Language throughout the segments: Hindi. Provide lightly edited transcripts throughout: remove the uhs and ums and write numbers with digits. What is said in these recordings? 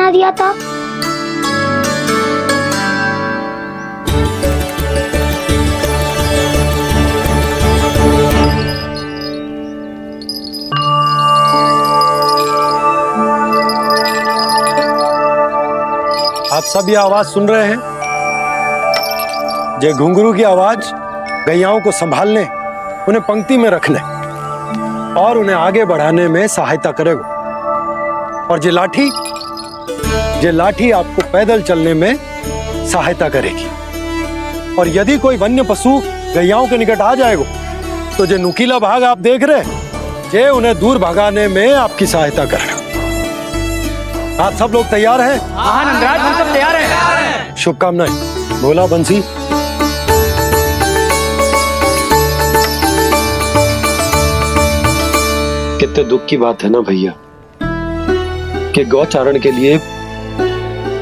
बना दिया था। आप सब ये आवाज सुन रहे हैं? ये घुंघरू की आवाज गैयाओं को संभालने, उन्हें पंक्ति में रखने और उन्हें आगे बढ़ाने में सहायता करेगा। और ये लाठी आपको पैदल चलने में सहायता करेगी। और यदि कोई वन्य पशु गैयाओं के निकट आ जाएगा तो ये नुकीला भाग आप देख रहे हैं, ये उन्हें दूर भगाने में आपकी सहायता करेगा। आप सब लोग तैयार हैं? हाँ नंदराज, हम सब तैयार हैं। शुभकामनाएं। बोला बंसी। कितने दुख की बात है ना भैया कि गौचारण के लिए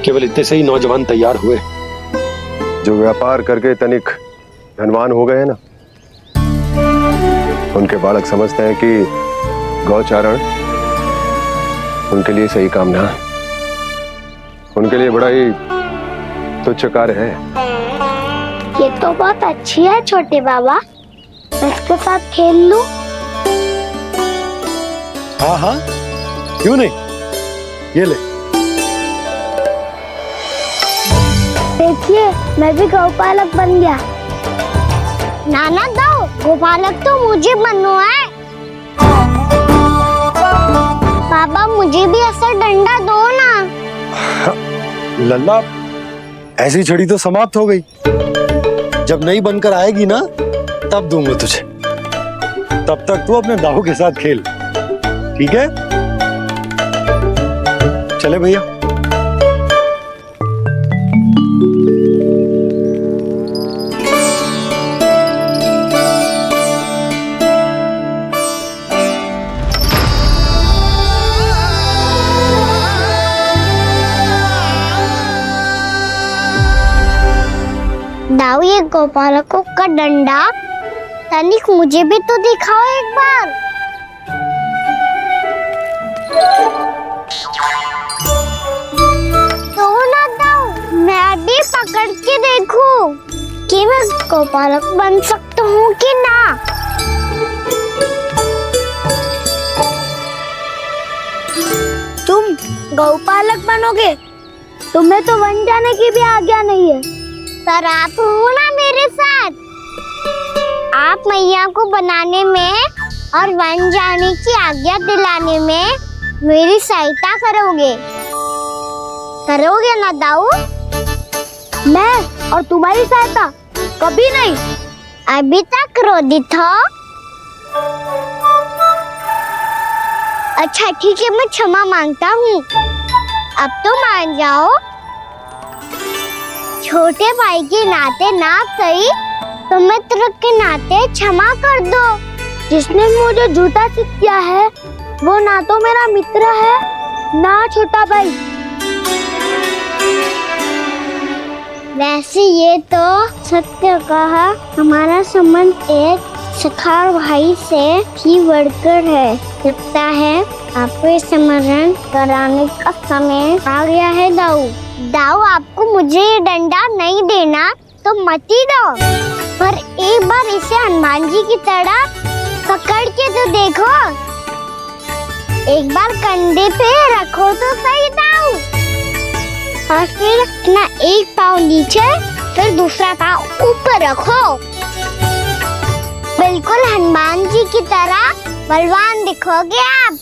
केवल इतने से ही नौजवान तैयार हुए जो व्यापार करके तनिक धनवान हो गए हैं ना। उनके बालक समझते हैं कि गौचारण उनके लिए सही काम ना है, उनके लिए बड़ा ही तुच्छ कार्य है। ये तो बहुत अच्छी है छोटे बाबा, इसके साथ खेल लूं? हाँ हाँ, क्यों नहीं, ये ले। देखिए, मैं भी गौपालक बन गया। नाना दो, गौपालक तो मुझे बनना है। पापा मुझे भी ऐसा डंडा दो ना। लल्ला, ऐसी छड़ी तो समाप्त हो गई। जब नई बनकर आएगी ना तब दूंगा तुझे। तब तक तू अपने दाऊ के साथ खेल, ठीक है? चले भैया। दाऊ, ये गोपालकों का डंडा तनिक मुझे भी तो दिखाओ एक बार। तो ना दाऊ, मैं भी पकड़ के देखूं कि मैं गोपालक बन सकता हूँ कि ना। तुम गौपालक बनोगे? तुम्हें तो वन जाने की भी आज्ञा नहीं है। सर आप हो ना मेरे साथ, आप मैया को बनाने में और वन जाने की आज्ञा दिलाने में मेरी सहायता करोगे ना दाऊ? मैं और तुम्हारी सहायता कभी नहीं। अभी तक क्रोधित हो? अच्छा ठीक है, मैं क्षमा मांगता हूँ। अब तो मान जाओ। छोटे भाई के नाते ना सही तो मित्र के नाते क्षमा कर दो। जिसने मुझे झूठा सिद्ध किया है वो ना तो मेरा मित्र है ना छोटा भाई। वैसे ये तो सत्य कहा, हमारा संबंध एक सखार भाई से भी बढ़कर है। लगता है आपको स्मरण कराने का समय आ गया है दाऊ। दाऊ, आपको मुझे ये डंडा नहीं देना तो मत ही दो, पर एक बार इसे हनुमान जी की तरह पकड़ के तो देखो। एक बार कंधे पे रखो तो सही दाऊ, और फिर अपना एक पाँव नीचे फिर दूसरा पाँव ऊपर रखो। बिल्कुल हनुमान जी की तरह बलवान दिखोगे आप।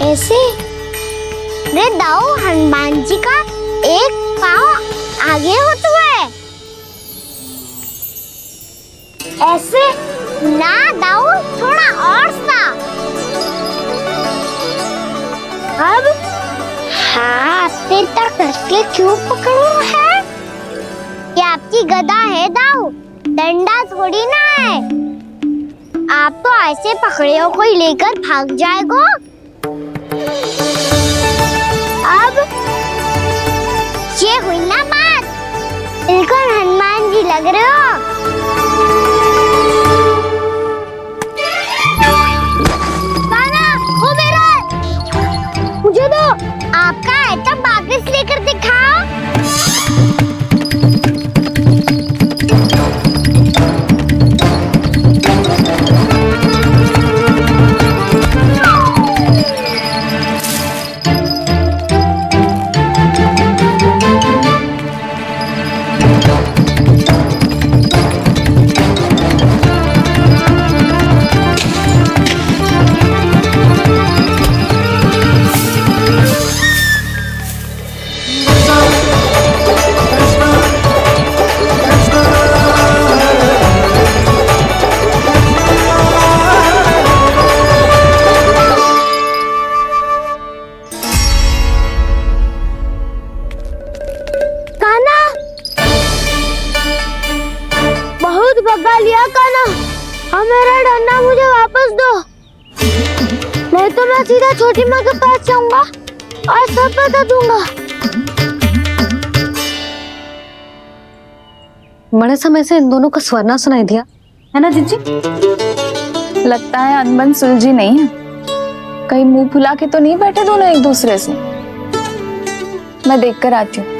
ऐसे रे दाऊ, हनुमान जी का एक पाँव आगे होता है। ऐसे ना दाऊ, थोड़ा और सा। अब हाथ पे तक कसके क्यों पकड़ो है? ये आपकी गदा है दाऊ, डंडा थोड़ी ना है। आप तो ऐसे पकड़ियों को ही लेकर भाग जाएगो। अब ये हुई ना बात, बिल्कुल हनुमान जी लग रहे हो। भगा लिया कान्हा। हाँ मेरा डंडा मुझे वापस दो, नहीं तो मैं सीधा छोटी माँ के पास जाऊंगा और सब बता दूंगा। बड़े समय से इन दोनों का स्वर ना सुनाई दिया, है ना जीजी? लगता है अनबन सुलझी नहीं है। कहीं मुंह फुला के तो नहीं बैठे दोनों एक दूसरे से। मैं देख कर आती हूँ।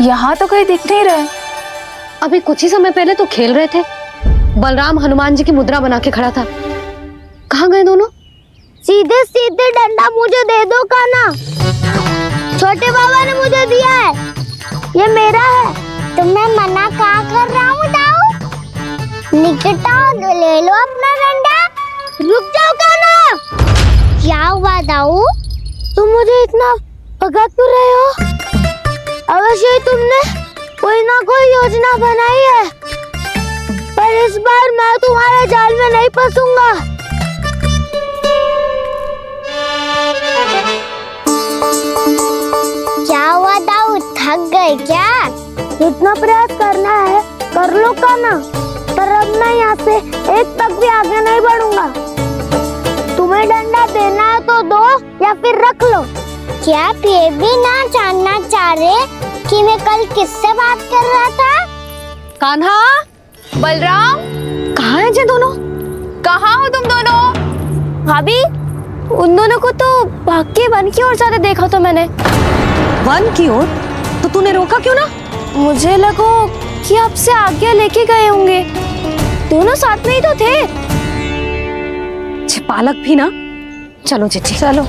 यहाँ तो कहीं दिख नहीं रहे। अभी कुछ ही समय पहले तो खेल रहे थे। बलराम हनुमान जी की मुद्रा बना के खड़ा था। कहाँ गए दोनों? सीधे सीधे डंडा मुझे दे दो कान्हा। छोटे बाबा ने मुझे दिया है, ये मेरा है। तो मैं मना कहाँ कर रहा हूँ दाऊ? निकट आओ, ले लो अपना डंडा। रुक जाओ कान्हा। क्या हुआ दाऊ? तुम मुझे इतना भगा क्यों रहे हो? अवश्य ही तुमने कोई ना कोई योजना बनाई है, पर इस बार मैं तुम्हारे जाल में नहीं फंसूंगा। क्या हुआ दाऊ, थक गए क्या? इतना प्रयास करना है कर लो कान्हा, पर अब मैं यहाँ से एक तक भी आगे नहीं बढ़ूंगा। तुम्हें डंडा देना है तो दो या फिर रख लो। क्या आप ये भी ना जानना चाह रहे कि मैं कल किससे बात कर रहा था? कान्हा, बलराम, कहाँ हैं ये दोनों? कहाँ हो तुम दोनों? भाभी, उन दोनों को तो भाग के वन की ओर जाते देखा तो मैंने। वन की ओर? तो तूने रोका क्यों ना? मुझे लगा कि आपसे आज्ञा लेके गए होंगे। दोनों साथ में ही तो थे। छिपालक भी ना। चलो जीजी चलो।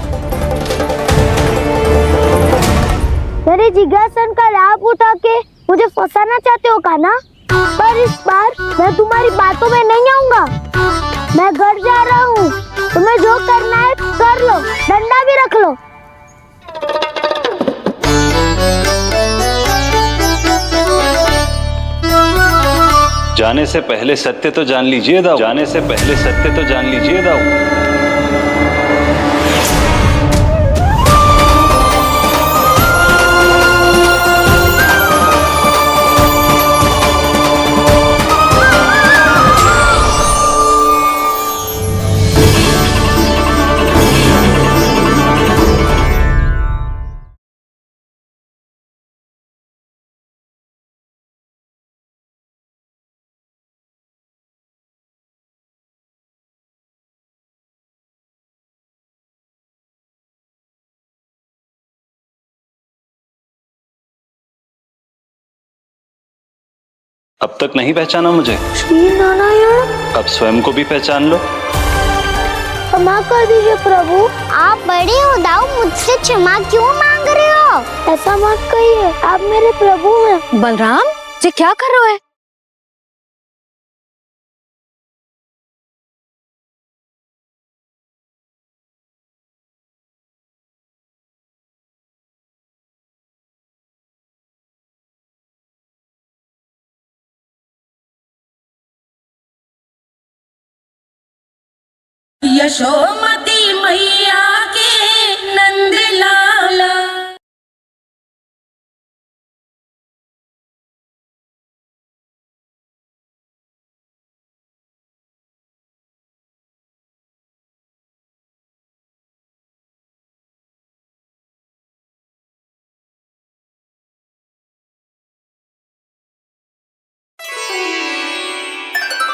मेरे जिज्ञासन का लाभ उठा के मुझे फंसाना चाहते हो कान्हा? पर इस बार मैं तुम्हारी बातों में नहीं आऊंगा। मैं घर जा रहा हूँ, तुम्हें जो करना है कर लो, डंडा भी रख लो। जाने से पहले सत्य तो जान लीजिए दाऊ। जाने से पहले सत्य तो जान लीजिए दाऊ। अब तक नहीं पहचाना मुझे? श्री नारायण। अब स्वयं को भी पहचान लो। क्षमा कर दीजिए प्रभु। आप बड़े हो दाऊ, मुझसे क्षमा क्यों मांग रहे हो? ऐसा मत कहिए, आप मेरे प्रभु हैं। बलराम, ये क्या कर रहे हो? यशोमती मैया के नंद लाला।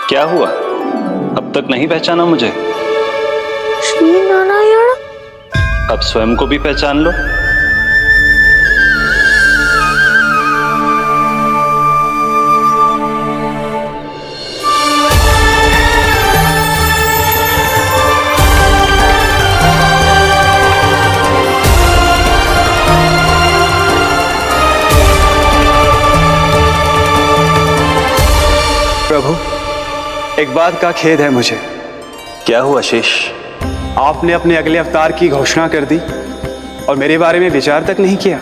क्या हुआ? अब तक नहीं पहचाना मुझे? श्री नारायण। अब स्वयं को भी पहचान लो। प्रभु, एक बात का खेद है मुझे। क्या हुआ शेष? आपने अपने अगले अवतार की घोषणा कर दी और मेरे बारे में विचार तक नहीं किया।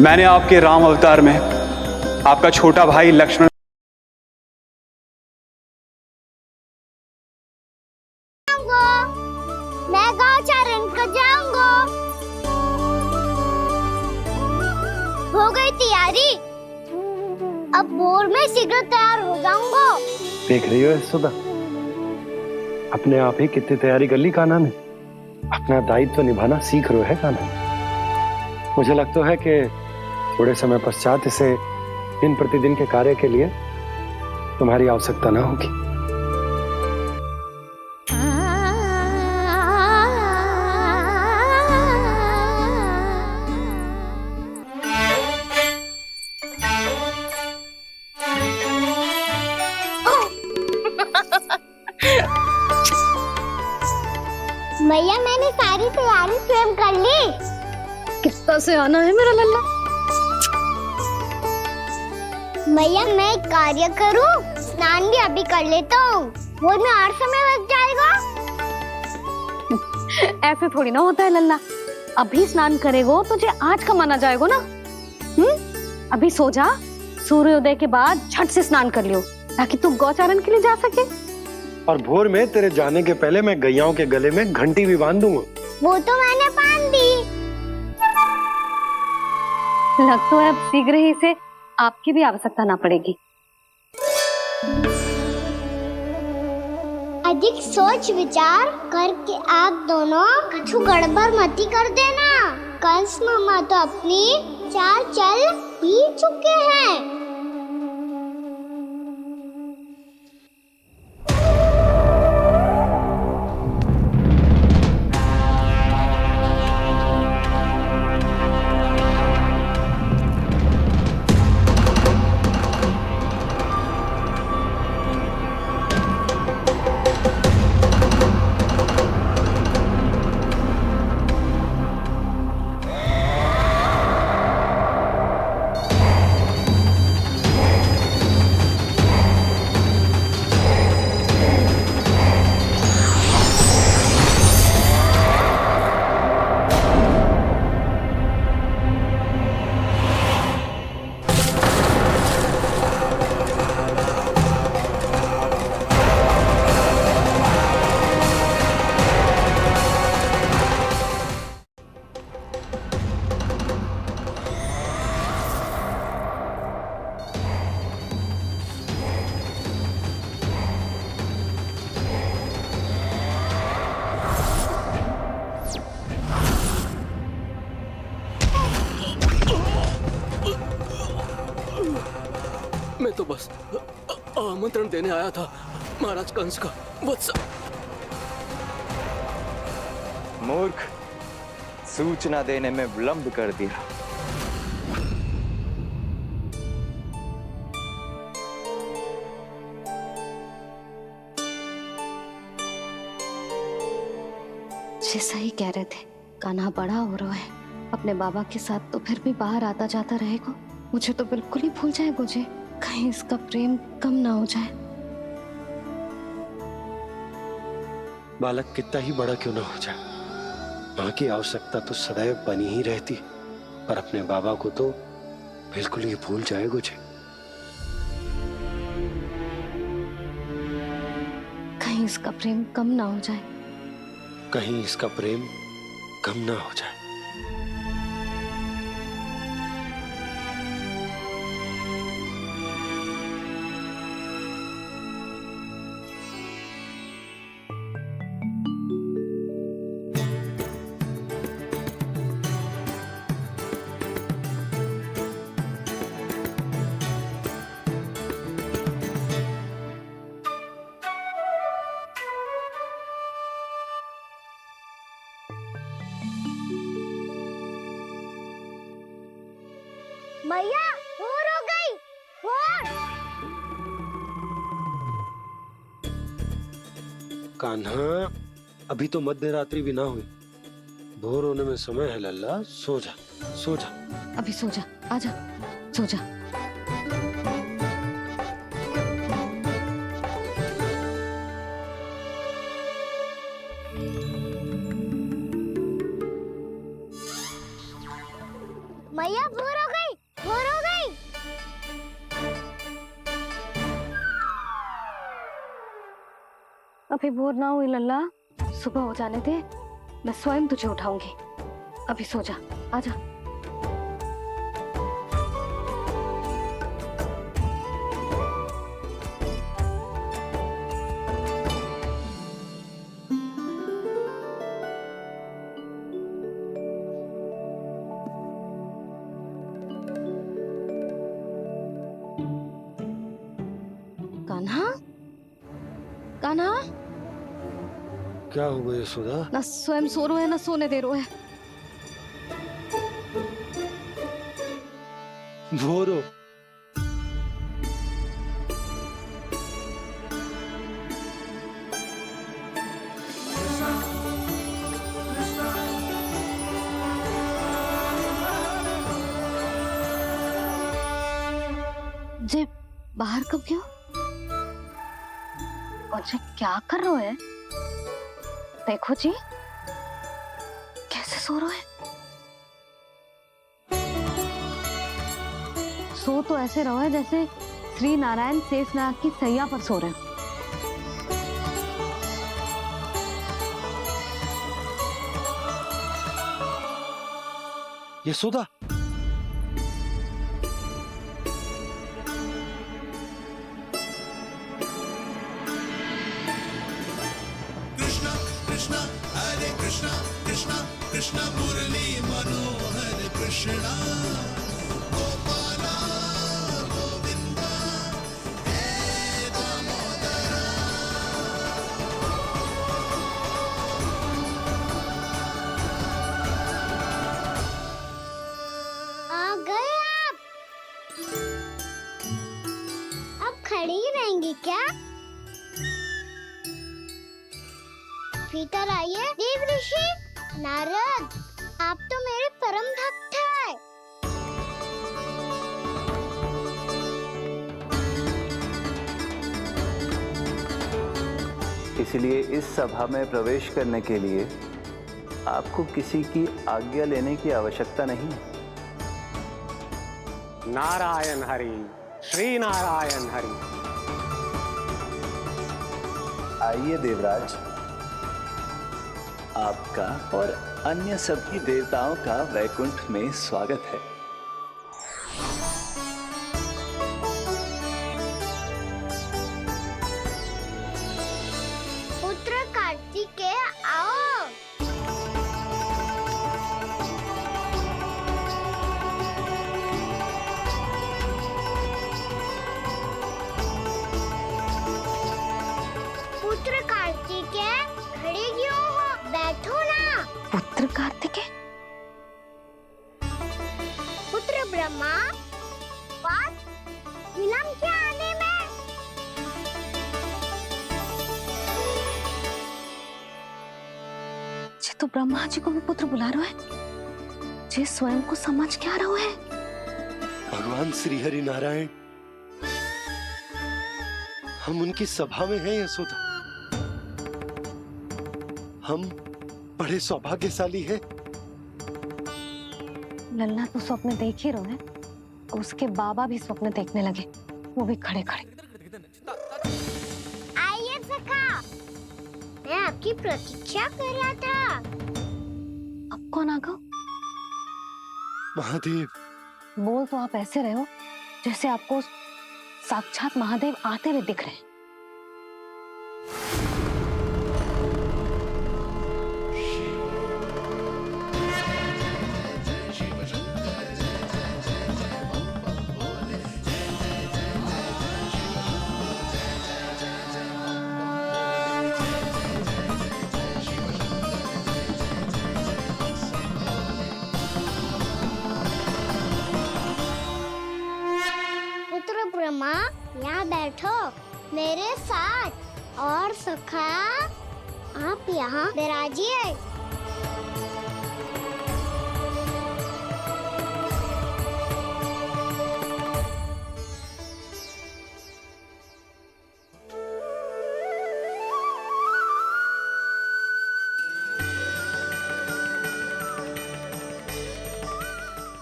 मैंने आपके राम अवतार में आपका छोटा भाई लक्ष्मण मैं गाँव चारण को जाऊंगा। हो गई तैयारी। अब भोर में शीघ्र तैयार हो जाऊंगा। देख रही हो सुधा, अपने आप ही कितनी तैयारी कर ली कान्हा ने। अपना दायित्व निभाना सीख रहे है कान्हा। मुझे लगता है कि थोड़े समय पश्चात इसे दिन प्रतिदिन के कार्य के लिए तुम्हारी आवश्यकता ना होगी। भैया मैंने सारी तैयारी स्वयं कर ली। कितना से आना है मेरा लल्ला। भैया मैं एक कार्य करूं, स्नान भी अभी कर लेता हूँ, वो में और समय बच जाएगा। ऐसे थोड़ी ना होता है लल्ला, अभी स्नान करेगो तुझे आज का माना जाएगा ना। अभी सो जा, सूर्योदय के बाद झट से स्नान कर लियो ताकि तू गौचारण के लिए जा सके। और भोर में तेरे जाने के पहले मैं गैयाओं के गले में घंटी भी बांध दूंगा। वो तो मैंने बांध दी। लग तो है अब शीघ्र ही से आपकी भी आवश्यकता ना पड़ेगी। अधिक सोच विचार करके आप दोनों कछु गड़बड़ मती कर देना। कंस मामा तो अपनी चाल चल ही चुके हैं। मैं तो बस आमंत्रण देने आया था महाराज कंस का वत्स। मूर्ख, सूचना देने में विलंब कर दिया। जैसा ही कह रहे थे, कान्हा बड़ा हो रहा है, अपने बाबा के साथ तो फिर भी बाहर आता जाता रहेगा। मुझे तो बिल्कुल ही भूल जाए मुझे, कहीं इसका प्रेम कम ना हो जाए। बालक कितना ही बड़ा क्यों ना हो जाए, माँ की आवश्यकता तो सदैव बनी ही रहती, पर अपने बाबा को तो बिल्कुल ही भूल जाए मुझे। कहीं इसका प्रेम कम ना हो जाए। कहीं इसका प्रेम कम ना हो जाए। भैया भोर हो गई, भोर। कान्हा, अभी तो मध्य रात्रि भी ना हुई, भोर होने में समय है लल्ला। सो जा, सो जा। अभी सो जा, आजा, सो जा। भैया भोर हो गई, भोर हो गई। अभी भोर ना हुई लल्ला, सुबह हो जाने दे, मैं स्वयं तुझे उठाऊंगी। अभी सो जा, आजा। क्या हुआ यशोदा? ना स्वयं सो रहे हैं ना सोने दे रहे हैं। भोरो जे बाहर कब गयो? और जे क्या कर रहे हैं? देखो जी कैसे सो रहे हैं। सो तो ऐसे रहो है जैसे श्री नारायण शेषनाग की सैया पर सो रहे हैं। यशोदा, आ गए आप। अब खड़ी ही रहेंगी क्या? भीतर आइए देव ऋषि। नारद, आप तो मेरे परम भक्त हैं। इसलिए इस सभा में प्रवेश करने के लिए आपको किसी की आज्ञा लेने की आवश्यकता नहीं है। नारायण हरि, श्री नारायण हरि। आइए देवराज, आपका और अन्य सभी देवताओं का वैकुंठ में स्वागत है। पुत्र कार्तिकेय आओ। पुत्र कार्तिकेय, खड़े क्यों हो? बैठो ना। पुत्र कार्तिकेय? पुत्र ब्रह्मा, बात विलंब क्या आने में? ये तो ब्रह्मा जी को भी पुत्र बुला रहे हैं। जे स्वयं को समझ क्या रहे हैं? भगवान श्री हरि नारायण, हम उनकी सभा में हैं यशोदा। हम बड़े सौभाग्यशाली हैं। लल्ला तो स्वप्न देख ही रहे हैं। उसके बाबा भी स्वप्न देखने लगे, वो भी खड़े खड़े। आइए सखा, मैं आपकी प्रतीक्षा कर रहा था। अब कौन आ गया? महादेव। बोल तो आप ऐसे रहे हो जैसे आपको साक्षात महादेव आते हुए दिख रहे हैं। पुत्र ब्रह्मा, यहाँ बैठो मेरे साथ। और सखा, आप यहाँ विराजिए।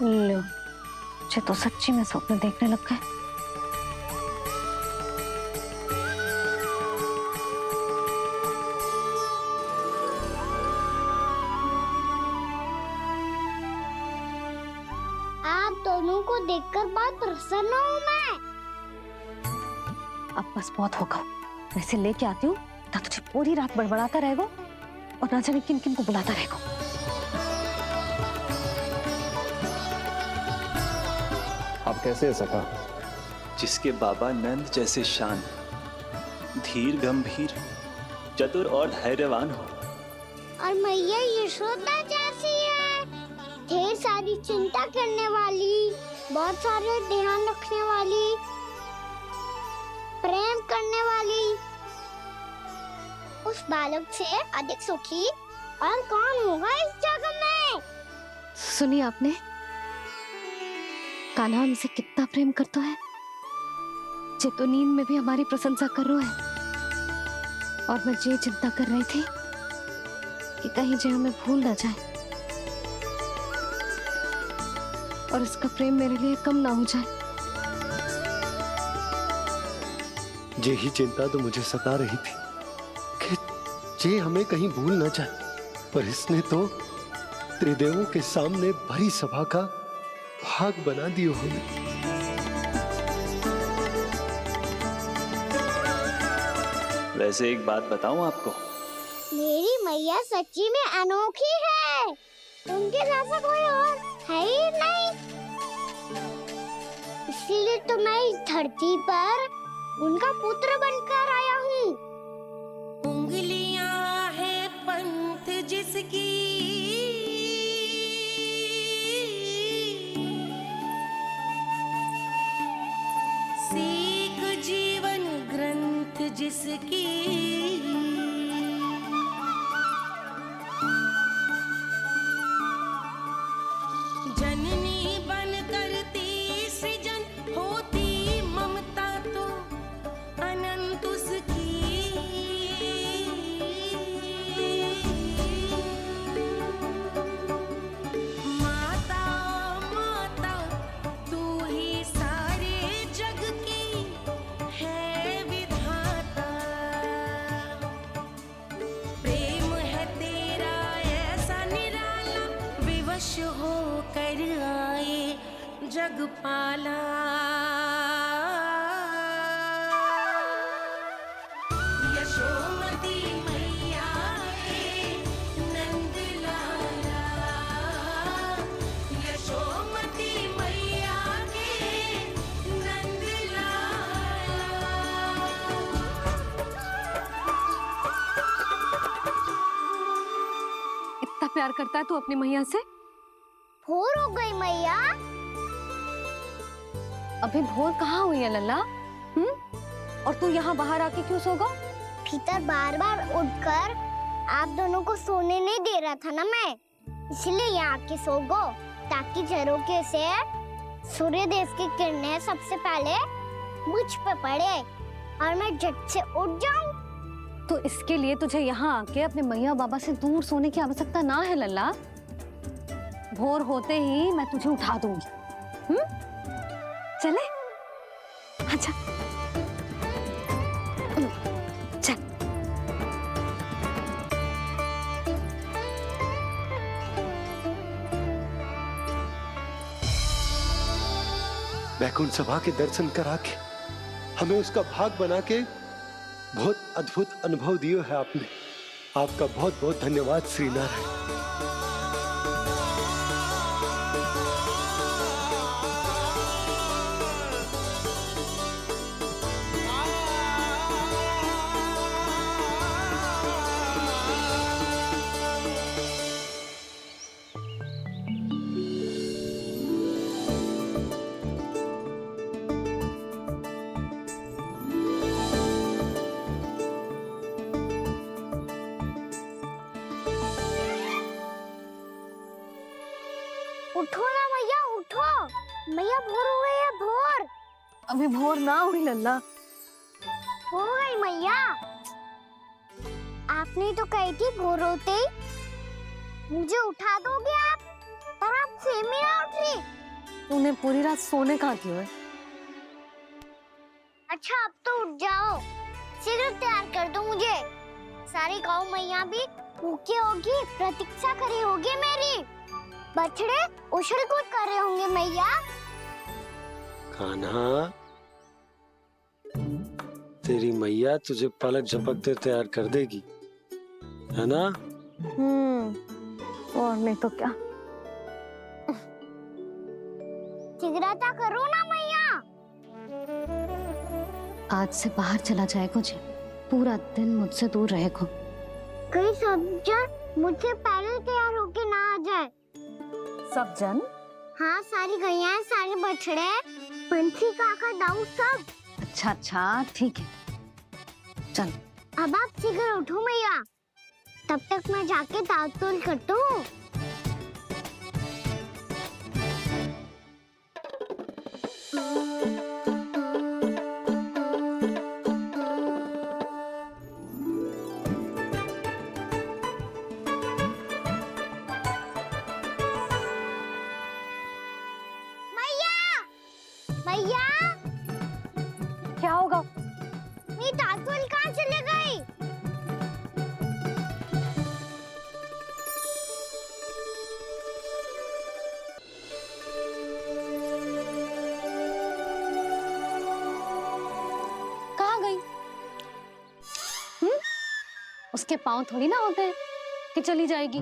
लो, ये तो सच्ची में स्वप्न देखने लग गए। आप दोनों को देखकर बहुत प्रसन्न हूँ मैं। अब बस बहुत होगा। वैसे लेके आती हूँ ना, तुझे पूरी रात बड़बड़ाता रहेगा और ना जाने किन किन को बुलाता रहेगा। आप कैसे है सखा? जिसके बाबा नंद जैसे शांत, धीर गंभीर, चतुर और धैर्यवान हो, और मैया यशोदा जैसी है, ढेर सारी चिंता करने वाली, बहुत सारे ध्यान रखने वाली, प्रेम करने वाली। उस बालक से अधिक सुखी और कौन होगा इस जगत में? सुनिए आपने, कान्हा हमसे कितना प्रेम करता है, जे तो नींद में भी हमारी प्रशंसा कर रहा है। और मैं ये चिंता कर रही थी कि कहीं जे हमें भूल ना जाए और इसका प्रेम मेरे लिए कम ना हो जाए। यही चिंता तो मुझे सता रही थी कि जे हमें कहीं भूल ना जाए, पर इसने तो त्रिदेवों के सामने भरी सभा का भाग बना दियो हमें। वैसे एक बात बताऊं आपको, मेरी मैया सच्ची में अनोखी है, उनके जैसा कोई और है ही नहीं। इसीलिए तो मैं इस धरती पर उनका पुत्र बनकर आया हूँ। उंगलियां है पंथ जिसकी, सीख जीवन ग्रंथ जिसकी, जननी बन करती सृजन होती ममता तो अनंत उसकी। माता माता तू ही सारे जग की है विधाता, प्रेम है तेरा ऐसा निराला, विवश हो कर आए जग पाला। यशोमती मैया के नंद लाला, यशोमती मैया के नंद लाला। इतना प्यार करता है तू अपनी मैया से? भोर हो गई मैया। अभी भोर कहाँ हुई है लल्ला? और तू यहाँ बाहर आके क्यों सो गया? भीतर बार बार उठकर आप दोनों को सोने नहीं दे रहा था ना मैं, इसलिए यहाँ आके सो गो, ताकि झरोखे से सूर्य देव की किरणें सबसे पहले मुझ पे पड़े और मैं झट से उठ जाऊं। तो इसके लिए तुझे यहाँ आके अपने मैया बाबा से दूर सोने की आवश्यकता ना है लल्ला। भोर होते ही मैं तुझे उठा दूंगी। चले? अच्छा चल। वैकुंठ सभा के दर्शन करा के हमें उसका भाग बना के बहुत अद्भुत अनुभव दियो है आपने। आपका बहुत बहुत धन्यवाद श्री नारायण। उठो ना मैया, उठो। मैया भोर हो गई है, भोर। अभी भोर ना हुई लल्ला। हो गई मैया। आपने तो कही थी भोर होते ही मुझे उठा दोगे आप, पर आप फिर भी ना उठ रही। तूने पूरी रात सोने कहाँ की है? अच्छा अब तो उठ जाओ, शीघ्र तैयार कर दो मुझे। सारी गौ मैया भी भूखी होगी, प्रतीक्षा करी होगी मेरी। बछड़े उछल कूद कर रहे होंगे मैया। कान्हा, तेरी मैया तुझे पलक झपकते तैयार कर देगी, है ना? और नहीं तो क्या। जिगराता करो ना मैया। आज से बाहर चला जाएगा जी, पूरा दिन मुझसे दूर रहेगा। कहीं सब जन मुझसे पहले तैयार होके ना आ जाए। सब जन? हाँ, सारी गैया, सारे बछड़े, पंछी, काका, दाऊ सब। अच्छा अच्छा, ठीक है, चल। अब आप शीघ्र उठो मैया, तब तक मैं जाके ताल-तोल करता हूँ। मैया, क्या होगा? मेरी ताल-तोल कहाँ चले गई? कहाँ गई? उसके पाँव थोड़ी ना होते हैं कि चली जाएगी।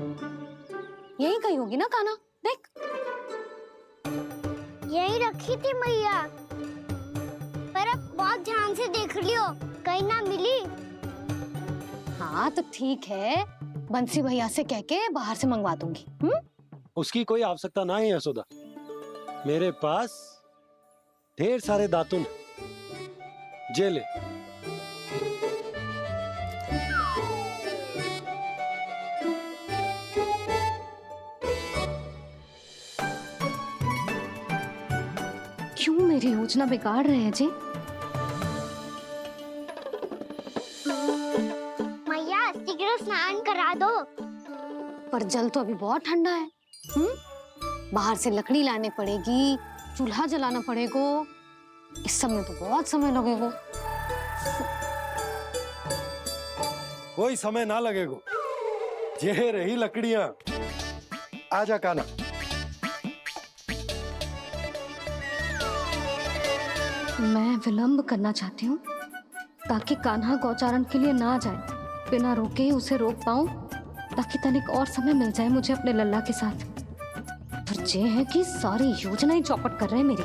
यही कहीं होगी ना कान्हा, देख। यही रखी थी मैया, पर अब बहुत ध्यान से देख लियो, कहीं ना मिली। हाँ तो ठीक है, बंसी भैया से कह के बाहर से मंगवा दूंगी। उसकी कोई आवश्यकता ना है यशोदा, मेरे पास ढेर सारे दातुन हैं। जे ले। क्यों मेरी योजना बिगाड़ रहे हैं जी? मैया, शीघ्र स्नान करा दो। पर जल तो अभी बहुत ठंडा है। बाहर से लकड़ी लाने पड़ेगी, चूल्हा जलाना पड़ेगा। इस समय तो बहुत समय लगेगा। कोई समय ना लगेगा, ये रही लकड़ियां। आजा कान्हा। मैं विलंब करना चाहती हूँ ताकि कान्हा गौचारण के लिए ना जाए, बिना रोके ही उसे रोक पाऊं, ताकि तनिक और समय मिल जाए मुझे अपने लल्ला के साथ। पर ये है कि सारी योजना ही चौपट कर रहे हैं मेरी।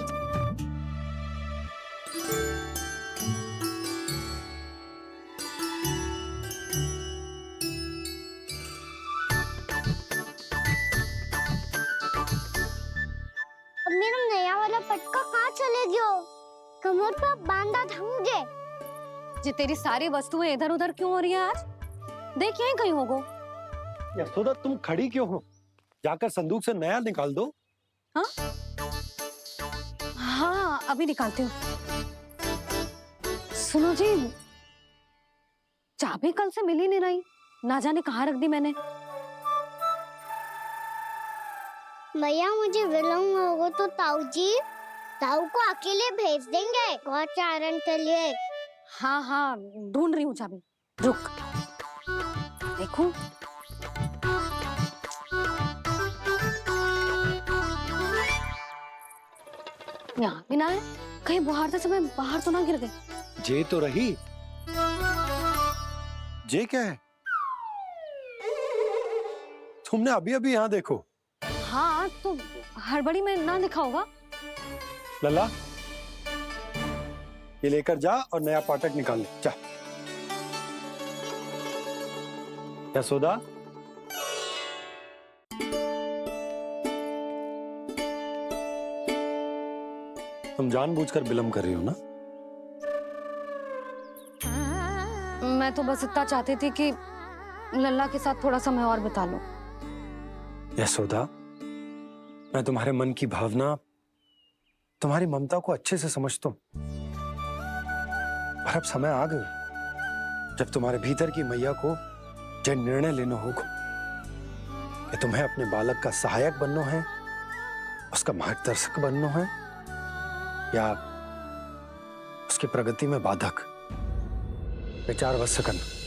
अब मेरा नया वाला पटका कहाँ चले गयो? कमर पर बांधा था मुझे। जे तेरी सारी वस्तुएं इधर उधर क्यों हो रही है आज? देख यहीं कहीं होगो। यशोदा, तुम खड़ी क्यों हो? जाकर संदूक से नया निकाल दो। हाँ हाँ, अभी निकालती हूँ। सुनो जी, चाबी कल से मिल ही नहीं रही, ना जाने कहाँ रख दी मैंने। मैया, मुझे विलम्ब होगा तो ताऊ को अकेले भेज देंगे गौचारण के लिए। हाँ हाँ, ढूंढ रही हूँ चाबी, रुक। देखूं। यहाँ भी ना है, कहीं बुहारते समय बाहर तो ना गिर गए। जे तो रही। जे क्या है? तुमने अभी अभी यहाँ देखो। हाँ तो हड़बड़ी में ना दिखा होगा। लल्ला, ये लेकर जा और नया पाठक निकाल ले, जा। यशोदा, तुम जानबूझकर विलंब कर रही हो ना? मैं तो बस इतना चाहती थी कि लल्ला के साथ थोड़ा समय और बिता लूं। यशोदा, मैं तुम्हारे मन की भावना, तुम्हारी ममता को अच्छे से समझता हूं। पर अब समय आ गया जब तुम्हारे भीतर की मैया को जो निर्णय लेना होगा कि तुम्हें अपने बालक का सहायक बनना है, उसका मार्गदर्शक बनना है, या उसकी प्रगति में बाधक। विचार अवश्य करना।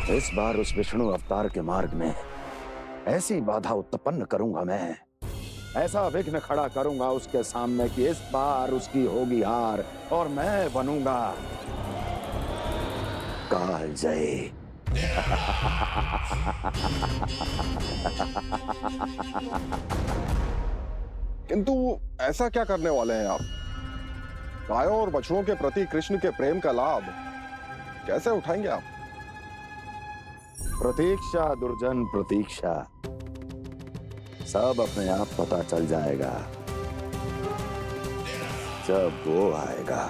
इस बार उस विष्णु अवतार के मार्ग में ऐसी बाधा उत्पन्न करूंगा मैं, ऐसा विघ्न खड़ा करूंगा उसके सामने कि इस बार उसकी होगी हार और मैं बनूंगा कालजयी। किंतु ऐसा क्या करने वाले हैं आप? गायों और बछड़ों के प्रति कृष्ण के प्रेम का लाभ कैसे उठाएंगे आप? प्रतीक्षा दुर्जन प्रतीक्षा, सब अपने आप पता चल जाएगा जब वो आएगा।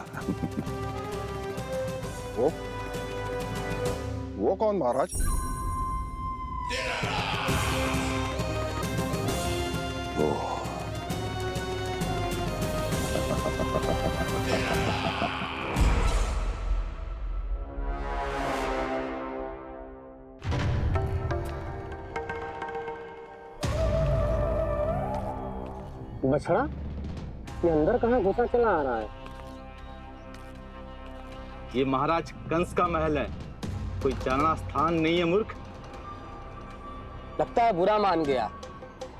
वो कौन महाराज? वो बछड़ा, ये अंदर कहाँ घुसा चला आ रहा है? ये महाराज कंस का महल है, कोई जाना स्थान नहीं है मूर्ख। लगता है बुरा मान गया।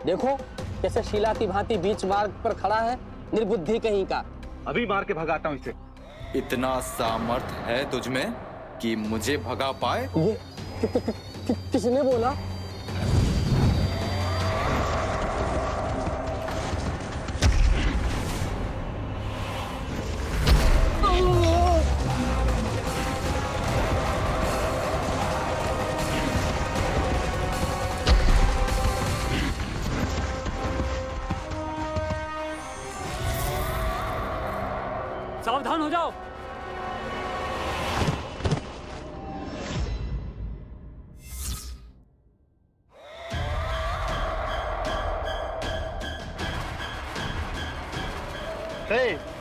देखो कैसे शिला की भांति बीच मार्ग पर खड़ा है, निर्बुद्धि कहीं का। अभी मार के भगाता हूँ इसे। इतना सामर्थ है तुझमें कि मुझे भगा पाए? ये किसने बोला? सावधान हो जाओ।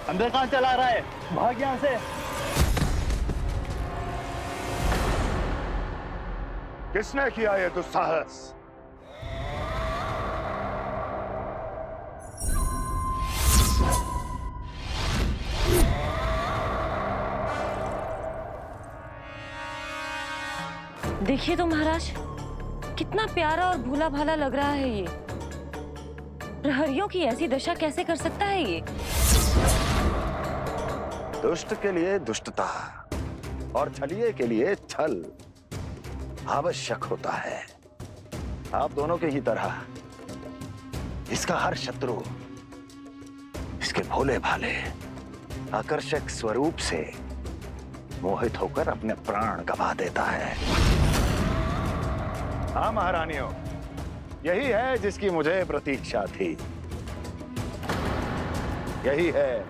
अंदर कहाँ चला रहा है? भाग यहाँ से। किसने किया ये दुस्साहस? देखिए तो महाराज, कितना प्यारा और भोला भाला लग रहा है ये। प्रहरियों की ऐसी दशा कैसे कर सकता है ये? दुष्ट के लिए दुष्टता और छलिए के लिए छल आवश्यक होता है। आप दोनों के ही तरह इसका हर शत्रु इसके भोले भाले आकर्षक स्वरूप से मोहित होकर अपने प्राण गंवा देता है। हाँ महारानियों, यही है जिसकी मुझे प्रतीक्षा थी। यही है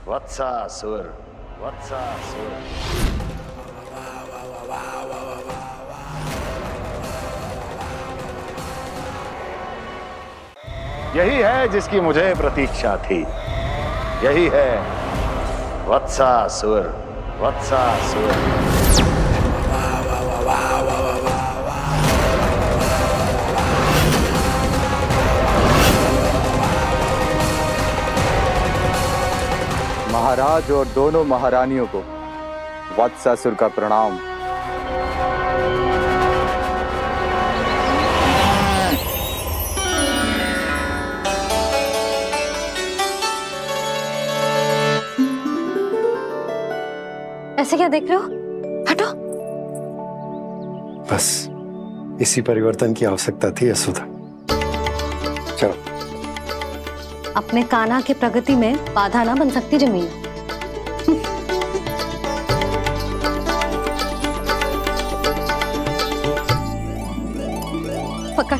वत्सासुर। वत्सासुर यही है जिसकी मुझे प्रतीक्षा थी। यही है वत्सासुर। वत्सासुर महाराज और दोनों महारानियों को वत्सासुर का प्रणाम। ऐसे क्या देख रहे हो? हटो। बस इसी परिवर्तन की आवश्यकता थी यशोदा। चलो। अपने कान्हा की प्रगति में बाधा ना बन सकती जमीन। पकड़।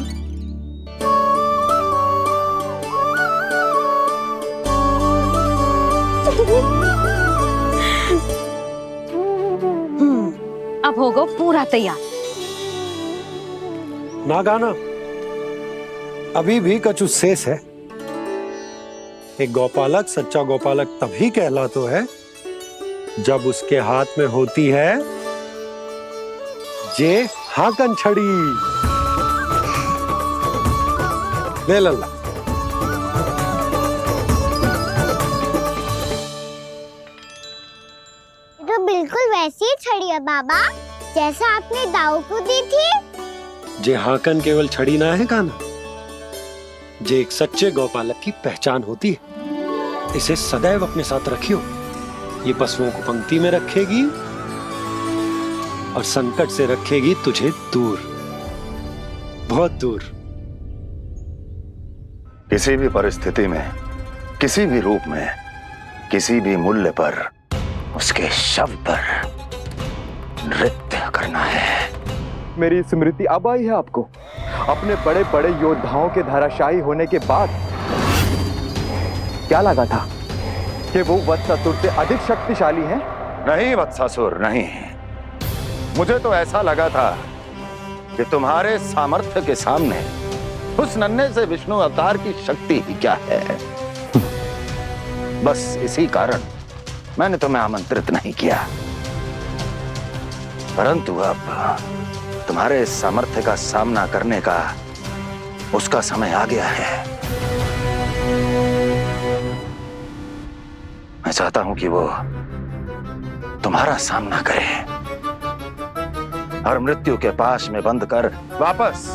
अब होगा पूरा तैयार। ना गाना, अभी भी कछु शेष है। एक गौपालक सच्चा गौपालक तभी कहलाता है जब उसके हाथ में होती है जे हाकन छड़ी। ले लल्ला। तो बिल्कुल वैसी ही छड़ी है बाबा, जैसा आपने दाऊ को दी थी। जे हाकन केवल छड़ी ना है कान्हा, जे एक सच्चे गौपालक की पहचान होती है। इसे सदैव अपने साथ रखियो। ये पशुओं को पंक्ति में रखेगी और संकट से रखेगी तुझे दूर, बहुत दूर। किसी भी परिस्थिति में, किसी भी रूप में किसी भी मूल्य पर उसके शव पर नृत्य करना है। मेरी स्मृति अब आई है आपको, अपने बड़े बड़े योद्धाओं के धराशायी होने के बाद। क्या लगा था कि वो वत्सासुर से अधिक शक्तिशाली हैं? नहीं वत्सासुर, नहीं। मुझे तो ऐसा लगा था कि तुम्हारे सामर्थ्य के सामने उस नन्हे से विष्णु अवतार की शक्ति ही क्या है। बस इसी कारण मैंने तुम्हें आमंत्रित नहीं किया। परंतु अब तुम्हारे सामर्थ्य का सामना करने का उसका समय आ गया है। मैं चाहता हूं कि वो तुम्हारा सामना करे और मृत्यु के पास में बंद कर वापस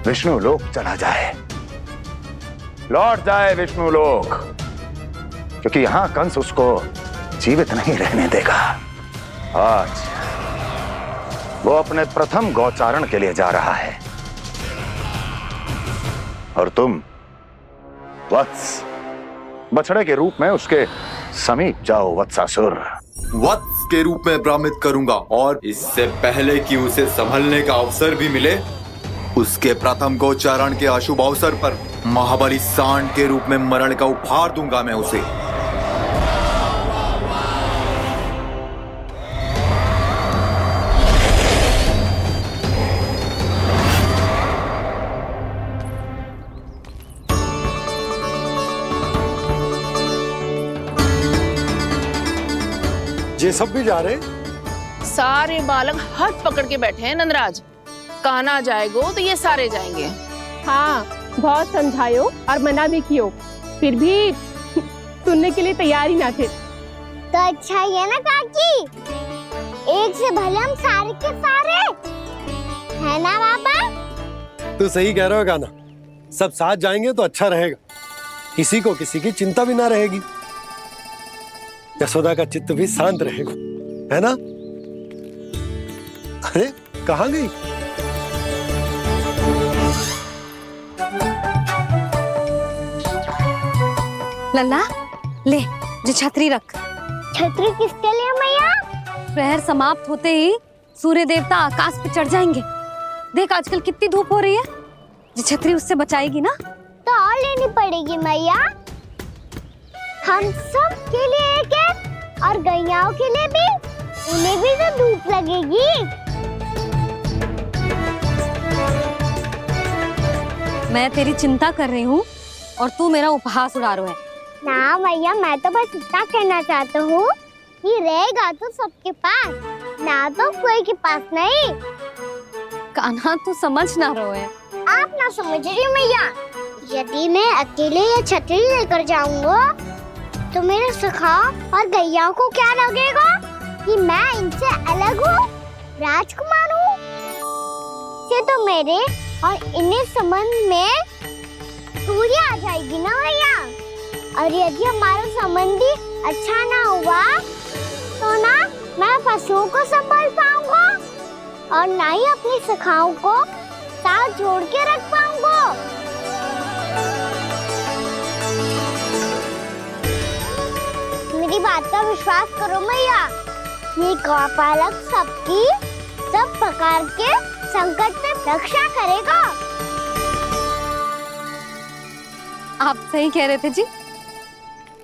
विष्णु लोक चला जाए, लौट जाए विष्णु लोक, क्योंकि यहां कंस उसको जीवित नहीं रहने देगा। आज वो अपने प्रथम गौचारण के लिए जा रहा है और तुम वत्स बछड़े के रूप में उसके समीप जाओ वत्सासुर। वत्स के रूप में भ्रमित करूंगा और इससे पहले कि उसे संभलने का अवसर भी मिले, उसके प्रथम गोचारण के अशुभ अवसर पर महाबली सांड के रूप में मरण का उपहार दूंगा मैं उसे। ये सब भी जा रहे? सारे बालक हाथ पकड़ के बैठे हैं नंदराज। कान्हा जाएगो तो ये सारे जाएंगे। हाँ, बहुत समझायो और मना भी कियो, फिर भी सुनने के लिए तैयार ही ना थे। तो अच्छा ही है ना काकी, एक से भले हम सारे के सारे है ना बाबा। तू सही कह रहे हो कान्हा, सब साथ जाएंगे तो अच्छा रहेगा, किसी को किसी की चिंता भी ना रहेगी, यशोदा का चित्त भी शांत रहेगा, है ना? अरे कहाँ गई? लल्ला ले, जो छतरी रख। छतरी किसके लिए मैया? प्रहर समाप्त होते ही सूर्य देवता आकाश पे चढ़ जाएंगे। देख आजकल कितनी धूप हो रही है, जो छतरी उससे बचाएगी ना। तो और लेनी पड़ेगी मैया, हम सब के लिए एक एक और गैयाओं के लिए भी, उन्हें भी तो धूप लगेगी। मैं तेरी चिंता कर रही हूँ और तू मेरा उपहास उड़ा रहा है। ना भैया, मैं तो बस इतना कहना चाहता हूँ कि रहेगा तो सबके पास, ना तो कोई के पास नहीं। कान्हा तू समझ ना रहो है। आप ना समझ रही मैया, यदि मैं अकेले ये छतरी लेकर जाऊंगा तो मेरे सखा और गैया को क्या लगेगा कि मैं इनसे अलग हूँ, राजकुमार हूँ। ये तो मेरे और इन्हें संबंध में दूरी आ जाएगी ना भैया। और यदि हमारा संबंध ही अच्छा ना हुआ तो ना मैं पशुओं को संभाल पाऊंगा और ना ही अपनी सखाओं को साथ जोड़ के रख पाऊंगा। मेरी बात का विश्वास करो मैया, ये गौपालक सबकी सब प्रकार के संकट से रक्षा करेगा। आप सही कह रहे थे जी,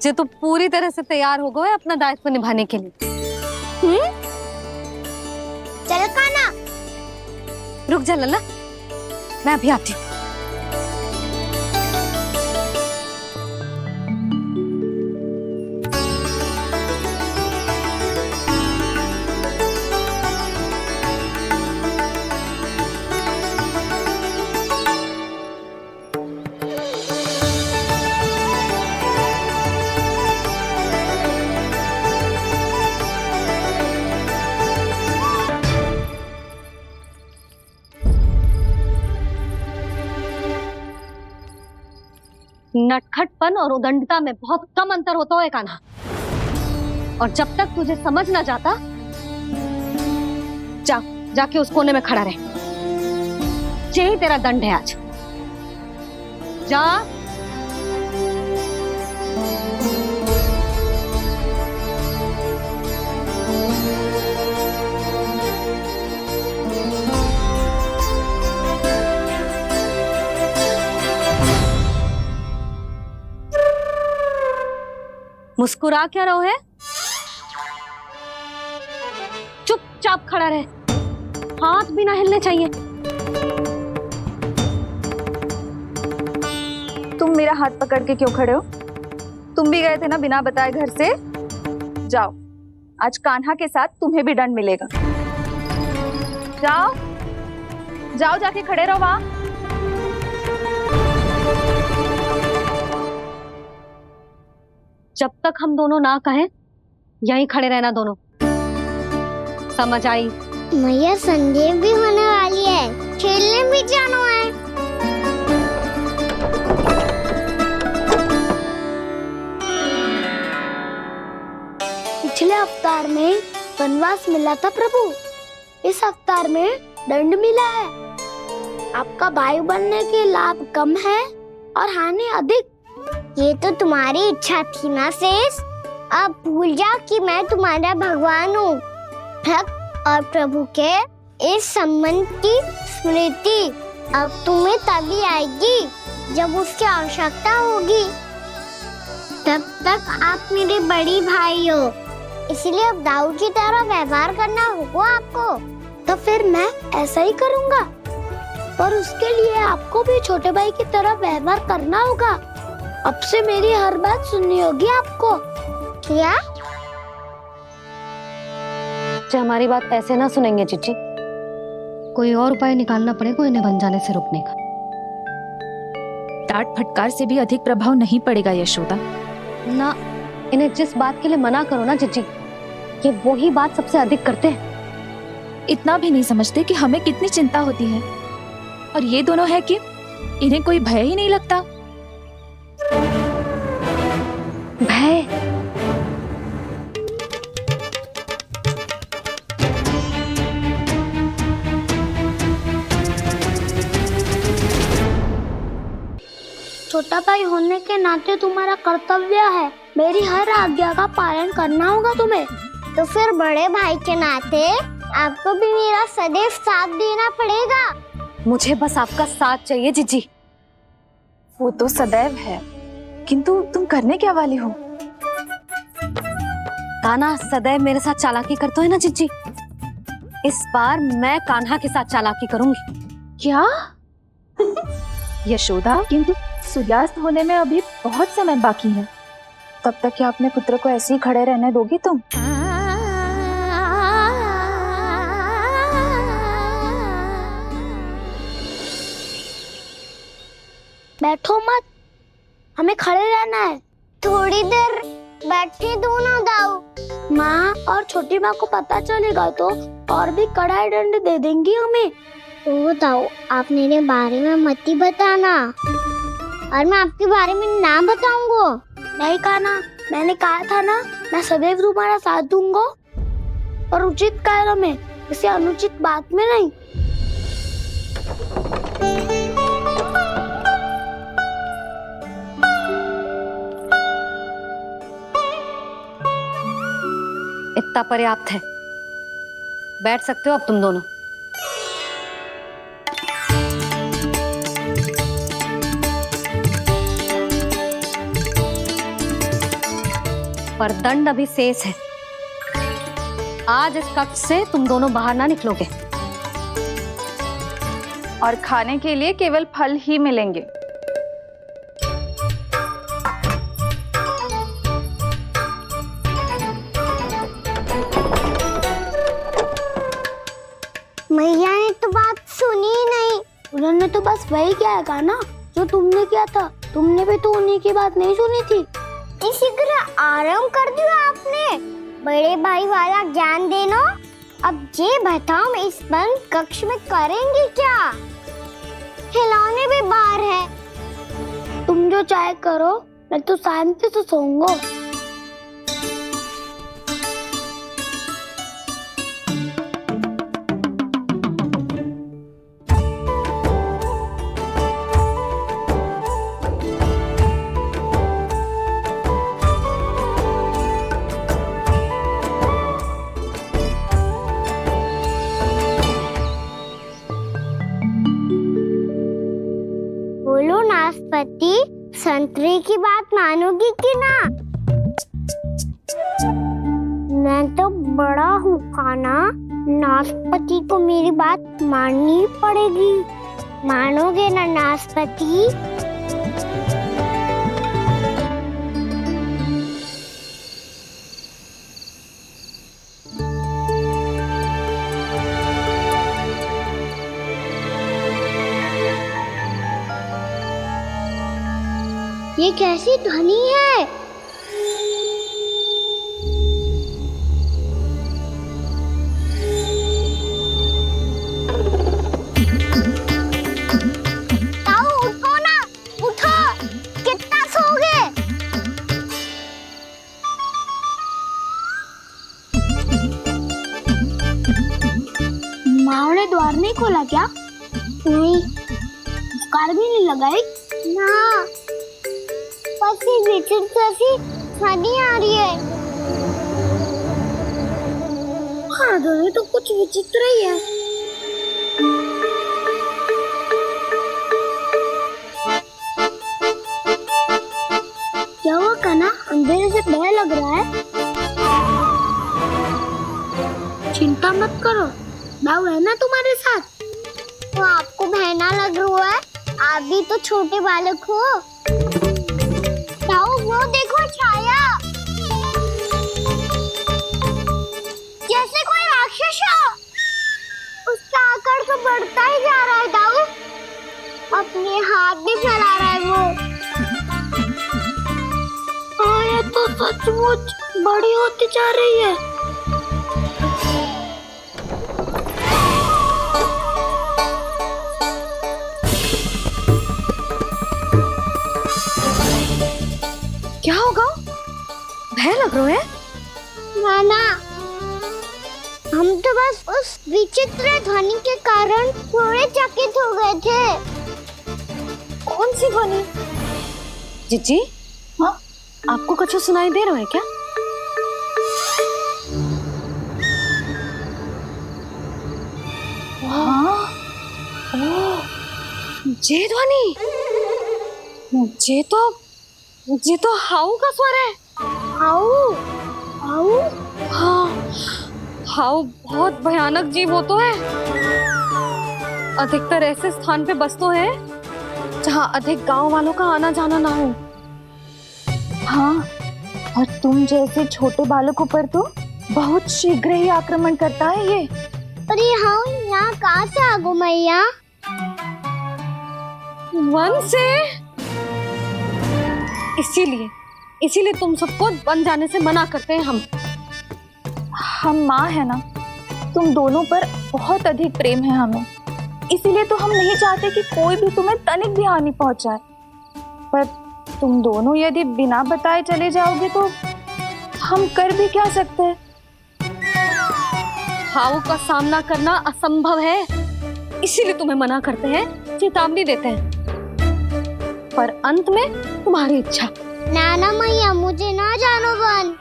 जो तो पूरी तरह से तैयार हो गए अपना दायित्व निभाने के लिए। चल कान्हा। रुक जा लल्ला, मैं अभी आती हूँ। नटखटपन और उदंडता में बहुत कम अंतर होता है कान्हा, और जब तक तुझे समझ ना जाता, जाके उस कोने में खड़ा रहे। यही तेरा दंड है आज। जा। मुस्कुरा क्या रहो है? चुपचाप खड़ा रहे, हाथ भी ना हिलने चाहिए। तुम मेरा हाथ पकड़ के क्यों खड़े हो? तुम भी गए थे ना बिना बताए घर से। जाओ, आज कान्हा के साथ तुम्हें भी दंड मिलेगा। जाओ जाओ, जाके खड़े रहो वहां। जब तक हम दोनों ना कहें यहीं खड़े रहना दोनों, समझ आई? मैया संडे भी होने वाली है, खेलने भी जाना है। पिछले अवतार में वनवास मिला था प्रभु, इस अवतार में दंड मिला है। आपका भाई बनने के लाभ कम है और हानि अधिक। ये तो तुम्हारी इच्छा थी ना शेष, अब भूल जा कि मैं तुम्हारा भगवान हूँ। भक्त और प्रभु के इस संबंध की स्मृति अब तुम्हें तभी आएगी जब उसकी आवश्यकता होगी। तब तक आप मेरे बड़ी भाई हो, इसलिए अब दाऊ की तरह व्यवहार करना होगा आपको। तो फिर मैं ऐसा ही करूँगा, पर उसके लिए आपको भी छोटे भाई की तरह व्यवहार करना होगा। अब से मेरी हर बात सुननी होगी आपको। क्या? हमारी बात ऐसे ना सुनेंगे चिच्ची, कोई और उपाय निकालना पड़ेगा इन्हें बन जाने से रुकने का। डांट फटकार से भी अधिक प्रभाव नहीं पड़ेगा यशोदा। ना, इन्हें जिस बात के लिए मना करो ना चिच्ची, ये वही बात सबसे अधिक करते हैं। इतना भी नहीं समझते कि हमें कितनी चिंता होती है, और ये दोनों है कि इन्हें कोई भय ही नहीं लगता। भय? छोटा भाई होने के नाते तुम्हारा कर्तव्य है, मेरी हर आज्ञा का पालन करना होगा तुम्हें। तो फिर बड़े भाई के नाते आपको भी मेरा सदैव साथ देना पड़ेगा। मुझे बस आपका साथ चाहिए जीजी। वो तो सदैव है, किंतु तुम करने क्या वाली हो? कान्हा सदैव मेरे साथ चालाकी करता है ना जीजी, इस बार मैं कान्हा के साथ चालाकी करूंगी। क्या? यशोदा, किंतु सूर्यास्त होने में अभी बहुत समय बाकी है, तब तक क्या अपने पुत्र को ऐसे ही खड़े रहने दोगी तुम? बैठो मत, हमें खड़े रहना है। थोड़ी देर बैठे दो ना दाऊ। माँ और छोटी माँ को पता चलेगा तो और भी कड़ा दंड दे देंगी हमें। ओ दाऊ, आप मेरे बारे में मत ही बताना, और मैं आपके बारे में ना बताऊंगा। नहीं कहा ना, मैंने कहा था ना, मैं सदैव तुम्हारा साथ दूंगा, और उचित कार्य में, किसी अनुचित बात में नहीं। इतना पर्याप्त है, बैठ सकते हो अब तुम दोनों। पर दंड अभी शेष है। आज इस कक्ष से तुम दोनों बाहर ना निकलोगे, और खाने के लिए केवल फल ही मिलेंगे। मैया ने तो बात सुनी ही नहीं, उन्होंने तो बस वही किया ना जो तुमने किया था। तुमने भी तो उन्हीं की बात नहीं सुनी थी। इसी तरह आराम कर दिया आपने, बड़े भाई वाला ज्ञान देना। अब ये बताओ, इस बंद कक्ष में करेंगे क्या? खिलौने भी बाहर है। तुम जो चाहे करो, मैं तो शांति से सोऊंगा। बोलो नाशपाती, संतरे की बात मानोगी कि ना? मैं तो बड़ा हूँ कान्हा, नाशपति को मेरी बात माननी पड़ेगी। मानोगे ना नाशपति? ये कैसी ध्वनि है? ताऊ उठो ना, उठो, कितना सोओगे? माँ ने द्वार नहीं खोला क्या? नहीं। कार भी नहीं लगाई? ना। बस ये विचित्र सी ध्वनि आ रही है। हाँ, ध्वनि तो कुछ विचित्र ही है। क्या हुआ कान्हा? अंधेरे से भय लग रहा है। चिंता मत करो, दाऊ है ना तुम्हारे साथ। तो आपको भय ना लग रहा है? आप भी तो छोटे बालक हो। दाऊ वो देखो छाया, जैसे कोई राक्षस हो। उसका आकार तो बढ़ता ही जा रहा है दाऊ। अपने हाथ भी फैला रहा है वो। हाँ, ये तो सचमुच बड़ी होती जा रही है। क्या होगा? भय लग रहा है? नाना, हम तो बस उस विचित्र ध्वनि के कारण थोड़े चकित हो गए थे। कौन सी ध्वनि? जीजी, हाँ, आपको कुछ सुनाई दे रहा है क्या? हाँ, ओह, ये ध्वनि, ये तो हाउ का स्वर है। हाउ? हाउ? हाँ, हाउ बहुत भयानक जीव हो तो है। अधिकतर ऐसे स्थान पे बस तो है जहाँ अधिक गांव वालों का आना जाना ना हो। हाँ, और तुम जैसे छोटे बालकों पर तो बहुत शीघ्र ही आक्रमण करता है ये। पर ये हाउ यहाँ कहाँ से आ गो मैया? वन से। इसीलिए तुम सबको वन जाने से मना करते हैं हम माँ है ना, तुम दोनों पर बहुत अधिक प्रेम है हमें, इसीलिए तो हम नहीं चाहते कि कोई भी तुम्हें तनिक भी हानि पहुंचाए। पर तुम दोनों यदि बिना बताए चले जाओगे तो हम कर भी क्या सकते हैं? हाउ का सामना करना असंभव है, इसीलिए तुम्हें मना करते हैं, चेतावनी देते हैं। पर अंत में तुम्हारी इच्छा। नाना मैया, मुझे ना जानो वन।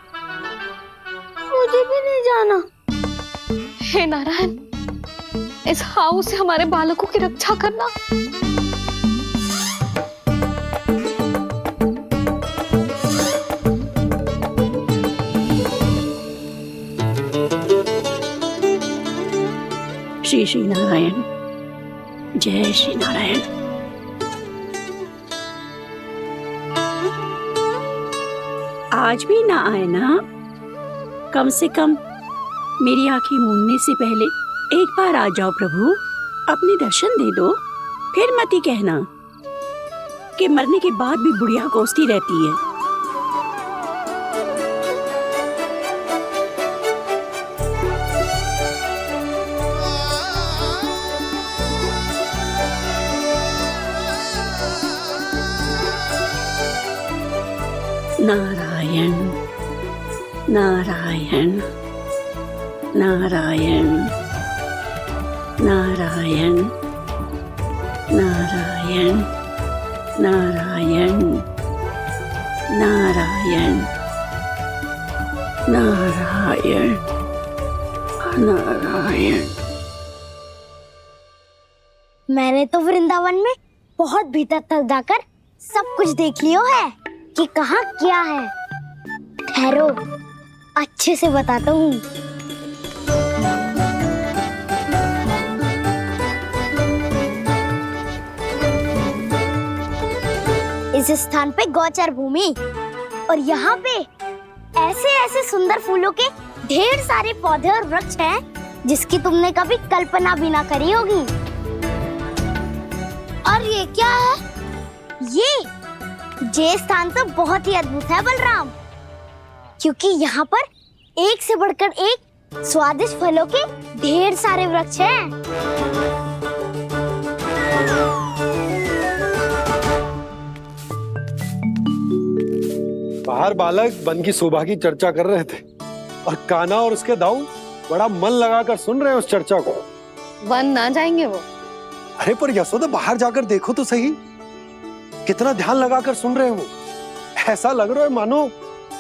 मुझे भी नहीं जाना। हे नारायण, इस हाउ से हमारे बालकों की रक्षा करना। श्री श्री नारायण, जय श्री नारायण। आज भी ना आए ना? कम से कम मेरी आंखें मूंदने से पहले एक बार आ जाओ प्रभु, अपने दर्शन दे दो। फिर मत ही कहना कि मरने के बाद भी बुढ़िया कोसती रहती है। नारायण नारायण नारायण नारायण नारायण नारायण नारायण नारायण नारायण। मैंने तो वृंदावन में बहुत भीतर तक जाकर सब कुछ देख लियो है कि कहाँ क्या है। ठहरो, अच्छे से बताता हूँ। इस स्थान पे गौचर भूमि और यहाँ पे ऐसे ऐसे सुंदर फूलों के ढेर सारे पौधे और वृक्ष हैं जिसकी तुमने कभी कल्पना भी ना करी होगी। और ये क्या है? ये स्थान तो बहुत ही अद्भुत है बलराम, क्योंकि यहाँ पर एक से बढ़कर एक स्वादिष्ट फलों के ढेर सारे वृक्ष हैं। बाहर बालक वन की शोभा की चर्चा कर रहे थे और कान्हा और उसके दाऊ बड़ा मन लगाकर सुन रहे हैं उस चर्चा को। वन ना जाएंगे वो? अरे पर यशोदा बाहर जाकर देखो तो सही, कितना ध्यान लगाकर सुन रहे हो। ऐसा लग रहा है मानो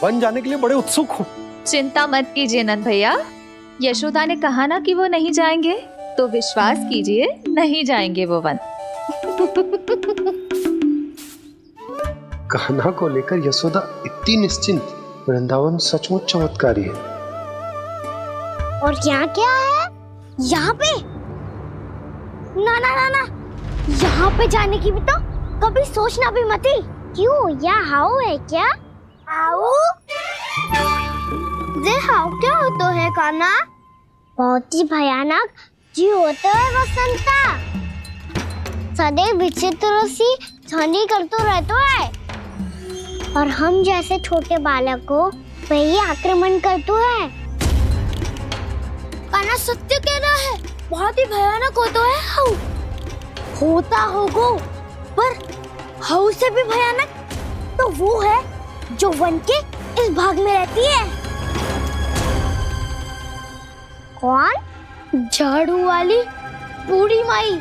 वन जाने के लिए बड़े उत्सुक हो। चिंता मत कीजिए नंद भैया, यशोदा ने कहा ना कि वो नहीं जाएंगे, तो विश्वास कीजिए नहीं जाएंगे वो वन। कान्हा को लेकर यशोदा इतनी निश्चिंत, वृंदावन सचमुच चमत्कारी है। और यहाँ क्या है? यहाँ पे ना ना ना ना, यहाँ पे जाने की भी तो कभी सोचना भी मत ही। क्यों, यहाँ हाउ है क्या? हाउ? ये हाउ क्या होता है कान्हा? बहुत ही भयानक जी होता है वसंता, सदैव विचित्र सी ध्वनि करते रहता है और हम जैसे छोटे बालक को वही आक्रमण करते है। कान्हा सत्य कह रहा है, बहुत ही भयानक होता है हाउ। होता होगा, पर हाउ से भी भयानक तो वो है जो वन के इस भाग में रहती है। कौन? झाड़ू वाली बूढ़ी माई।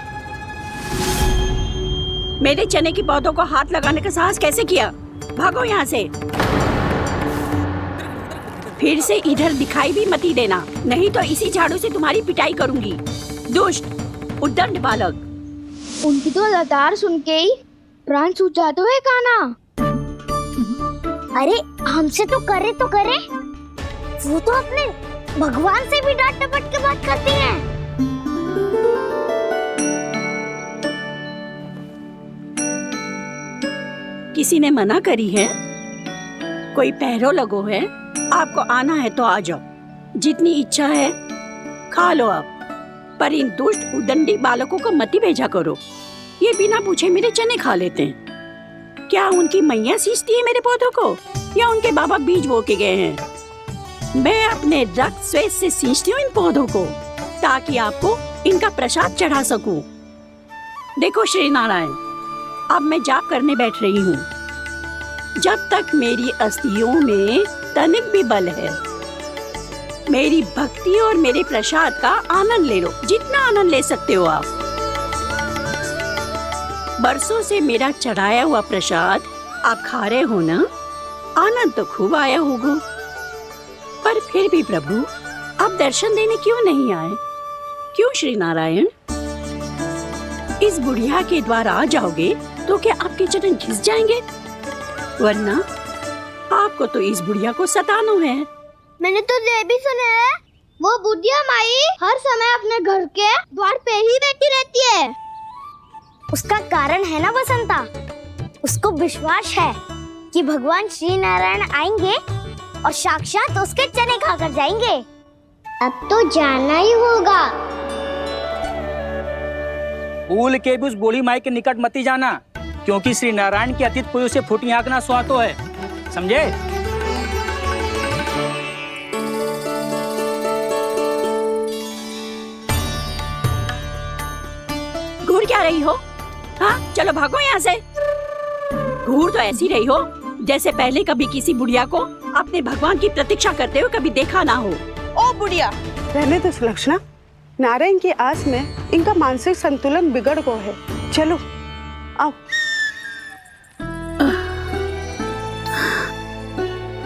मेरे चने की पौधों को हाथ लगाने का साहस कैसे किया? भागो यहाँ से। फिर से इधर दिखाई भी मत देना, नहीं तो इसी झाड़ू से तुम्हारी पिटाई करूंगी। दुष्ट, उद्दंड बालक। उनकी तो लतार सुन के ही प्राण सूझ जाते हैं कान्हा। अरे हमसे तो करे, वो तो अपने भगवान से भी डांट डपट के बात करती हैं। किसी ने मना करी है? कोई पहरो लगो है? आपको आना है तो आ जाओ, जितनी इच्छा है खा लो आप, पर इन दुष्ट उदंडी बालकों को मत ही भेजा करो। ये बिना पूछे मेरे चने खा लेते हैं। क्या उनकी मैया सींचती है मेरे पौधों को, या उनके बाबा बीज बो के गए हैं? मैं अपने रक्त स्वेद से सींचती हूँ इन पौधों को, ताकि आपको इनका प्रसाद चढ़ा सकूं। देखो श्री नारायण, अब मैं जाप करने बैठ रही हूँ। जब तक मेरी अस्थियों में तनिक भी बल है, मेरी भक्ति और मेरे प्रसाद का आनंद ले लो, जितना आनंद ले सकते हो आप। बरसों से मेरा चढ़ाया हुआ प्रसाद आप खा रहे हो ना, आनंद तो खूब आया होगा, पर फिर भी प्रभु आप दर्शन देने क्यों नहीं आए? क्यों श्री नारायण? इस बुढ़िया के द्वार आ जाओगे तो क्या आपके चरण घिस जाएंगे? वरना आपको तो इस बुढ़िया को सताना है। मैंने तो ये भी सुना है, वो बुढ़िया माई हर समय अपने घर के द्वार पे ही बैठी रहती है। उसका कारण है ना बसंता, उसको विश्वास है कि भगवान श्री नारायण आएंगे और साक्षात उसके चने खाकर जाएंगे। अब तो जाना ही होगा। भूल के भी उस बूढ़ी माई के निकट मत ही जाना, क्योंकि श्री नारायण की अतीत कोई उसे फूटी आंख ना सुहातो है, समझे? घूर क्या रही हो? हाँ, चलो भागो यहाँ से। घूर तो ऐसी रही हो जैसे पहले कभी किसी बुढ़िया को अपने भगवान की प्रतीक्षा करते हुए कभी देखा ना हो। ओ बुढ़िया, रहने दो सुलक्षणा, नारायण की आस में इनका मानसिक संतुलन बिगड़ गया है। चलो आओ।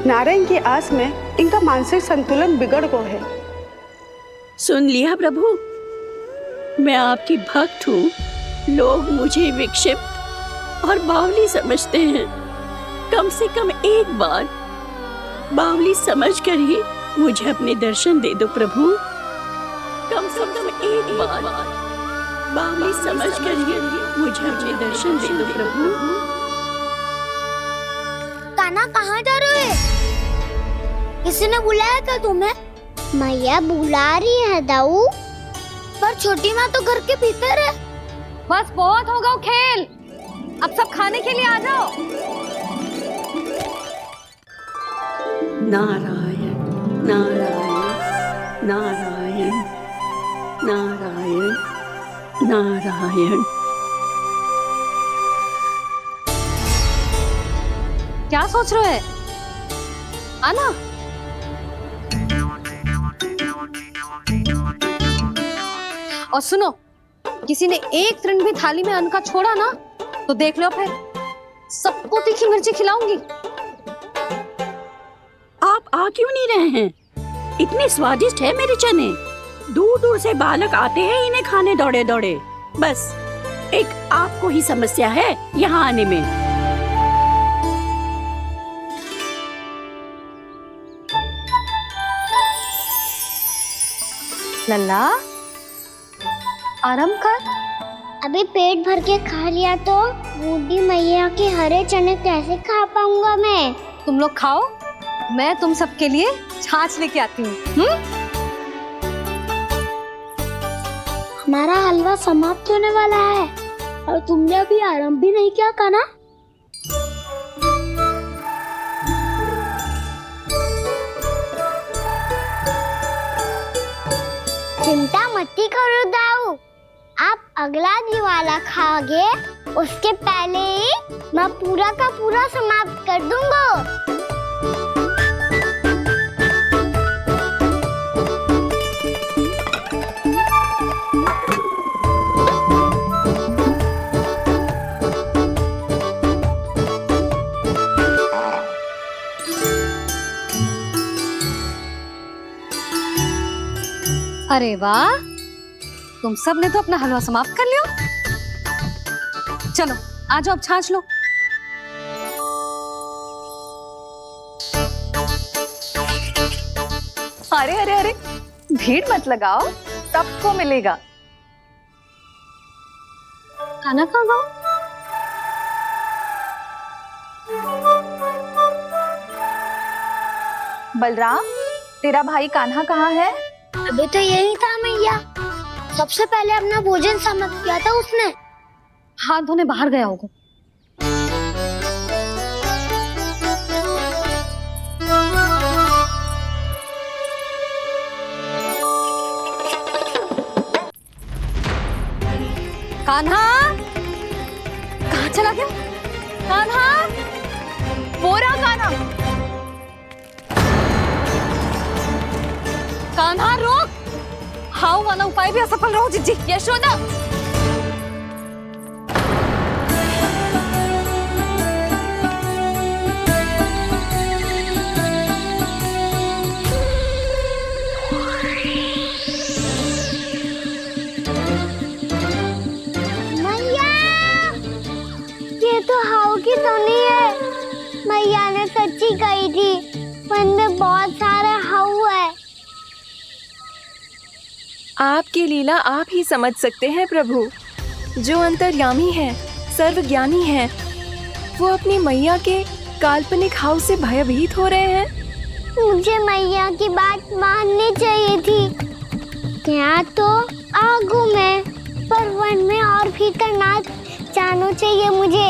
नारायण की आस में इनका मानसिक संतुलन बिगड़ गया है। सुन लिया प्रभु, मैं आपकी भक्त हूँ। लोग मुझे विक्षिप्त और बावली समझते हैं। कम से कम एक बार बावली समझकर ही मुझे अपने दर्शन दे दो प्रभु। कम से कम एक बार बावली समझ कर मुझे अपने दर्शन दे दो प्रभु। कान्हा कहाँ जा रहे हो? किसी ने बुलाया क्या तुम्हें? मैया बुला रही है दाऊ, पर छोटी माँ तो घर के भीतर है। बस बहुत हो गया खेल, अब सब खाने के लिए आ जाओ। नारायण नारायण नारायण नारायण नारायण। क्या सोच रहे हैं? आना। और सुनो, किसी ने एक तृण भी थाली में अन्न का छोड़ा ना तो देख लो, फिर सबको तीखी मिर्ची खिलाऊंगी। आप आ क्यों नहीं रहे हैं? इतने स्वादिष्ट है मेरे चने। दूर दूर से बालक आते हैं इन्हें खाने दौड़े दौड़े। बस एक आपको ही समस्या है यहाँ आने में। लल्ला, आराम कर। अभी पेट भर के खा लिया तो बूढ़ी मैया के हरे चने कैसे खा पाऊंगा मैं? तुम लोग खाओ, मैं तुम सबके लिए छाछ लेके आती हूँ। हमारा हलवा समाप्त होने वाला है और तुमने अभी आराम भी नहीं किया कान्हा। चिंता मत करो दाऊ, आप अगला दिवाला खाओगे उसके पहले ही मैं पूरा का पूरा समाप्त कर दूंगा। अरे वाह, तुम सब ने तो अपना हलवा समाप्त कर लिया। चलो आ जाओ, अब छाछ लो। अरे अरे अरे, भीड़ मत लगाओ, सबको मिलेगा। खाना खा गो। बलराम, तेरा भाई कान्हा कहाँ है? अभी तो यही था मैया, सबसे पहले अपना भोजन समाप्त किया था उसने। हाथ धोने बाहर गया होगा। कान्हा कहाँ चला गया? कान्हा, वो रहा कान्हा। कान्हा रोक, हाउ वाला उपाय भी असफल रहो जिज्जी। यशोदा, मैया, ये तो हाउ की तो नहीं है। मैया ने सच्ची कही थी, वन में बहुत सारे हाउ है। आपकी लीला आप ही समझ सकते हैं प्रभु। जो अंतर्यामी है, सर्वज्ञानी है, वो अपनी मैया के काल्पनिक हाव से भयभीत हो रहे हैं। मुझे मैया की बात माननी चाहिए थी। क्या तो आगू में, पर वन में और भीतर ना जाना चाहिए मुझे।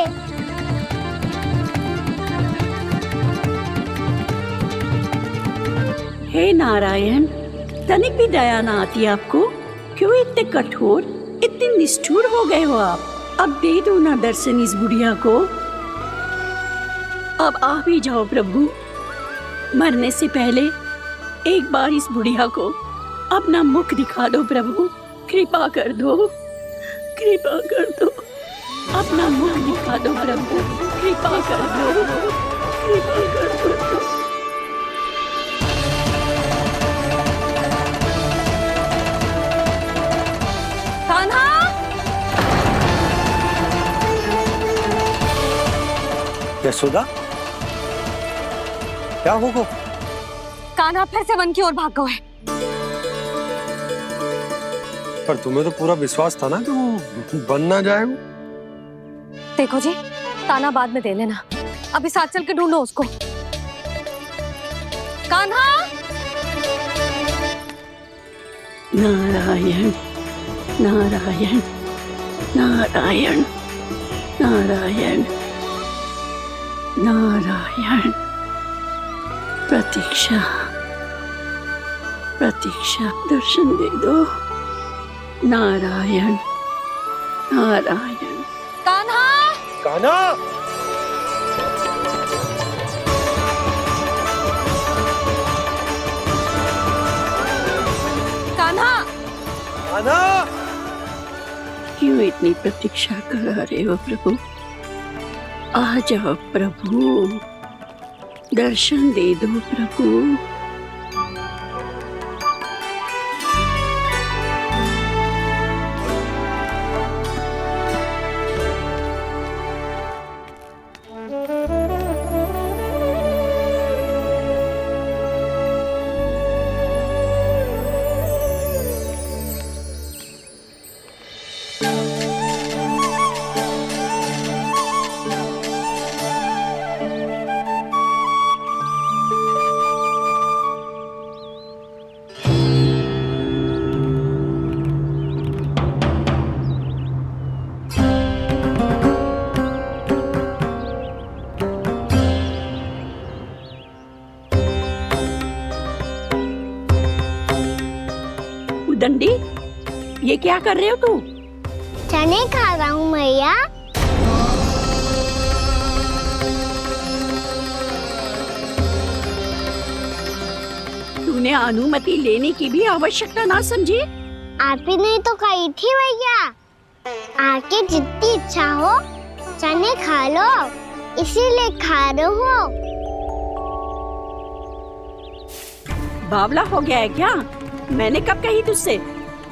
हे नारायण, तनिक भी दया ना आती आपको? क्यों इतने कठोर, इतने निष्ठुर हो गए हो आप? अब दे दो ना दर्शन इस बुढ़िया को। अब आ भी जाओ प्रभु। मरने से पहले एक बार इस बुढ़िया को अपना मुख दिखा दो प्रभु। कृपा कर दो, कृपा कर दो। अपना मुख दिखा दो प्रभु, कृपा कर दो, कृपा कर दो। कान्हा, यशोदा, क्या होगा? कान्हा फिर से वन की ओर भाग गए। पर तुम्हें तो पूरा विश्वास था ना कि वो बन ना जाए। देखो जी, ताना बाद में दे लेना, अभी साथ चल के ढूंढो उसको। कान्हा! नारायण नारायण नारायण नारायण नारायण। प्रतीक्षा प्रतीक्षा, दर्शन दे दो। नारायण नारायण। कान्हा! कान्हा! कान्हा! कान्हा! क्यों इतनी प्रतीक्षा करा रहे हो प्रभु? आ जाओ प्रभु, दर्शन दे दो प्रभु। दंडी, ये क्या कर रहे हो तू? चने खा रहा हूँ मैया। तूने अनुमति लेने की भी आवश्यकता ना समझी? आप ही ने तो कही थी भैया, आके जितनी इच्छा हो चने खा लो, इसीलिए खा रहे हो। बावला हो गया है क्या? मैंने कब कही तुझसे?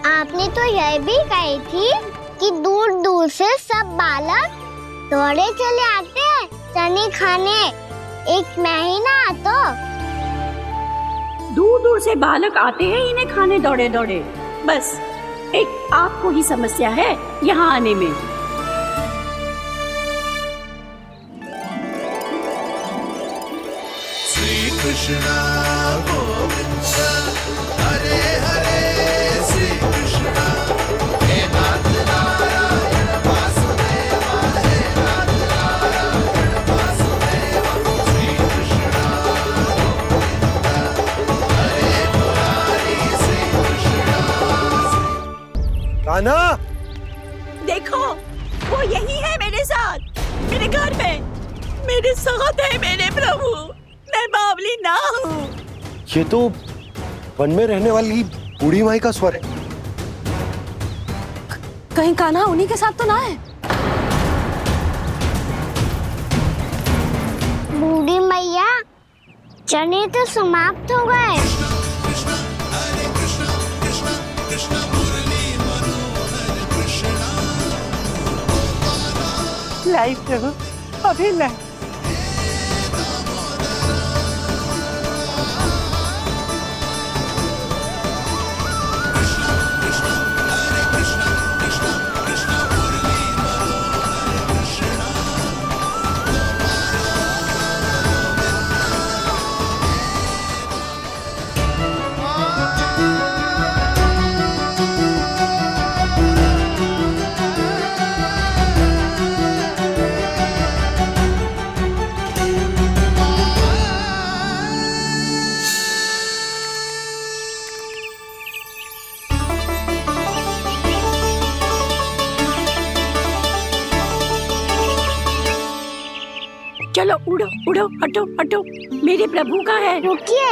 आपने तो यह भी कही थी कि दूर दूर से सब बालक दौड़े चले आते हैं चने खाने, एक महीना तो दूर दूर से बालक आते हैं इन्हें खाने दौड़े दौड़े। बस एक आपको ही समस्या है यहाँ आने में। श्री कृष्ण गोविंद हरे हरे, श्री कृष्ण हे नाथ नारायण वासुदेव, हे नाथ नारायण वासुदेव, श्री कृष्ण गोविंद हरे मुरारी, श्री कृष्ण। कान्हा! देखो, वो यही है मेरे साथ, मेरे घर में मेरे साथ है मेरे प्रभु। मैं बावली ना हूँ। ये तो वन में रहने वाली बूढ़ी माई का स्वर है। कहीं कान्हा उन्हीं के साथ तो ना है? बूढ़ी मैया, चने तो समाप्त हो गए। लाई प्रभु, अभी लाई। चलो उड़ो उड़ो, हटो हटो, मेरे प्रभु का है। रुकिए,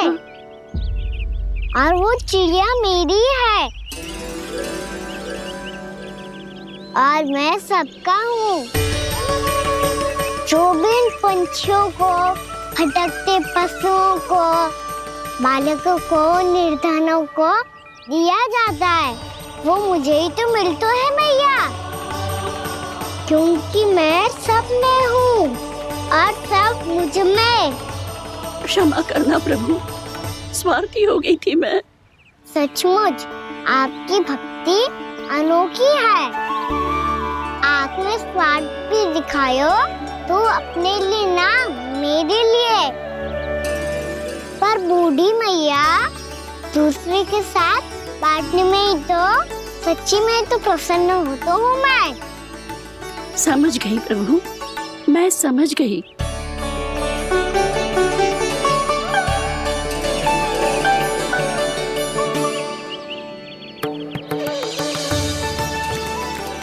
और वो चिड़िया मेरी है और मैं सबका हूँ। जो भी इन पंछियों को, भटकते पशुओं को, बालकों को, निर्धनों को दिया जाता है, वो मुझे ही तो मिलता है मैया, क्योंकि मैं सब में हूँ और सब मुझ में। क्षमा करना प्रभु, स्वार्थी हो गई थी मैं। सचमुच आपकी भक्ति अनोखी है। आपने स्वार्थ भी दिखायो तो अपने लिए ना, मेरे लिए। पर बूढ़ी मैया दूसरे के साथ बांटने में ही तो सच्ची में तो प्रसन्न हो तो हूँ मैं। समझ गई प्रभु, मैं समझ गई।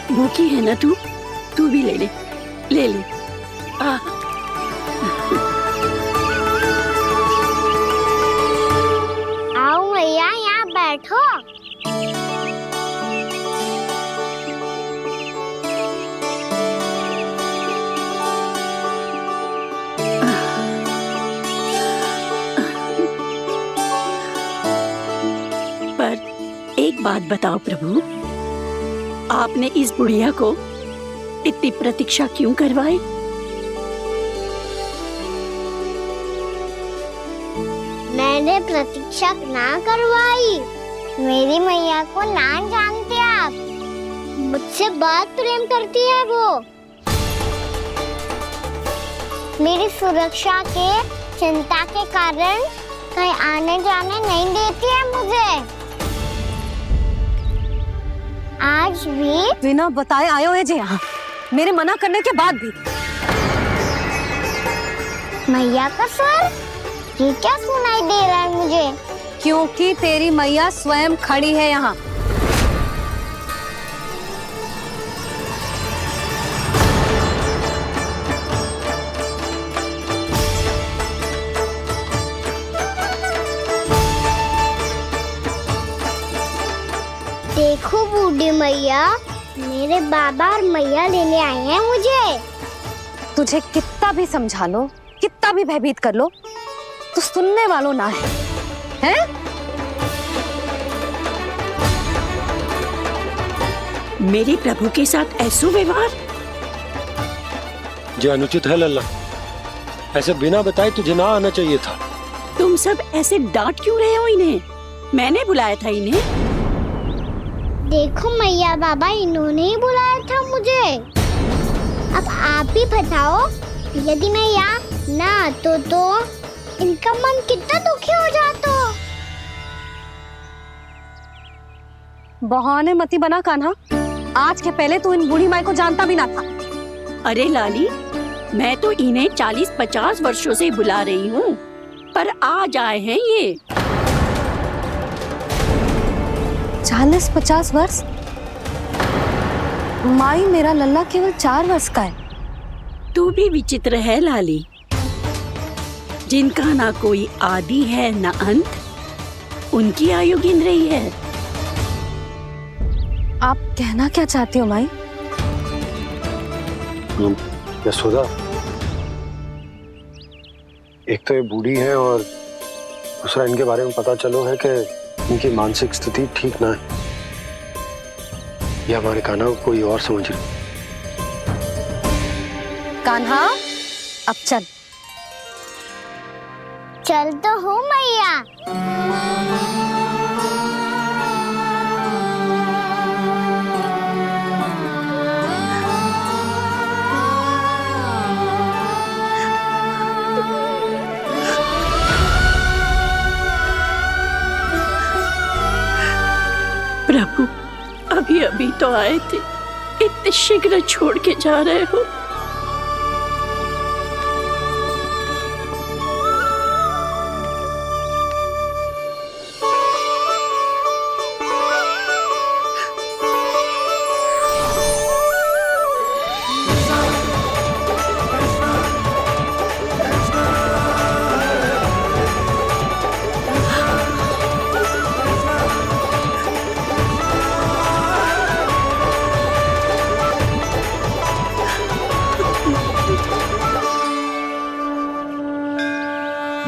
भूखी है ना तू भी ले ले, ले ले। आओ मैया, यहाँ बैठो। पर एक बात बताओ प्रभु, आपने इस बुढ़िया को इतनी प्रतीक्षा क्यों करवाई? मैंने प्रतीक्षा ना करवाई। मेरी मैया को ना जानते आप, मुझसे बहुत प्रेम करती है वो। मेरी सुरक्षा के चिंता के कारण कहीं आने जाने नहीं देती है मुझे। आज भी बिना बताए आयो है जी यहाँ, मेरे मना करने के बाद भी। मैया का स्वर ये क्या सुनाई दे रहा है मुझे? क्योंकि तेरी मैया स्वयं खड़ी है यहाँ। देखो बूढ़ी मैया, मेरे बाबा और मैया लेने आए हैं मुझे। तुझे कितना भी समझा लो, कितना भी भयभीत कर लो, तो सुनने वालों ना है, हैं? मेरे प्रभु के साथ ऐसा व्यवहार जो अनुचित है लल्ला। ऐसे बिना बताए तुझे ना आना चाहिए था। तुम सब ऐसे डांट क्यों रहे हो इन्हें? मैंने बुलाया था इन्हें। देखो मैया बाबा, इन्होंने ही बुलाया था मुझे। अब आप ही बताओ, यदि मैं यहाँ ना आतो तो इनका मन कितना दुखी हो जाता। बहाने मती बना कान्हा, आज के पहले तू इन बूढ़ी माई को जानता भी ना था। अरे लाली, मैं तो इन्हें 40-50 वर्षों से बुला रही हूँ, पर आज आए हैं ये। 40-50 वर्ष? माई, मेरा लल्ला केवल 4 वर्ष का है। तू भी विचित्र है लाली, जिनका ना कोई आदि है ना अंत, उनकी आयु गिन रही है। आप कहना क्या चाहती हो माई? यशोदा, एक तो ये बूढ़ी है और दूसरा इनके बारे में पता चलो है कि इनकी मानसिक स्थिति ठीक ना है। ये हमारे कान्हा को कोई और समझ रही। कान्हा, अब चल। चल तो हूँ मैया। प्रभु, अभी अभी तो आए थे, इतने शीघ्र छोड़ के जा रहे हो?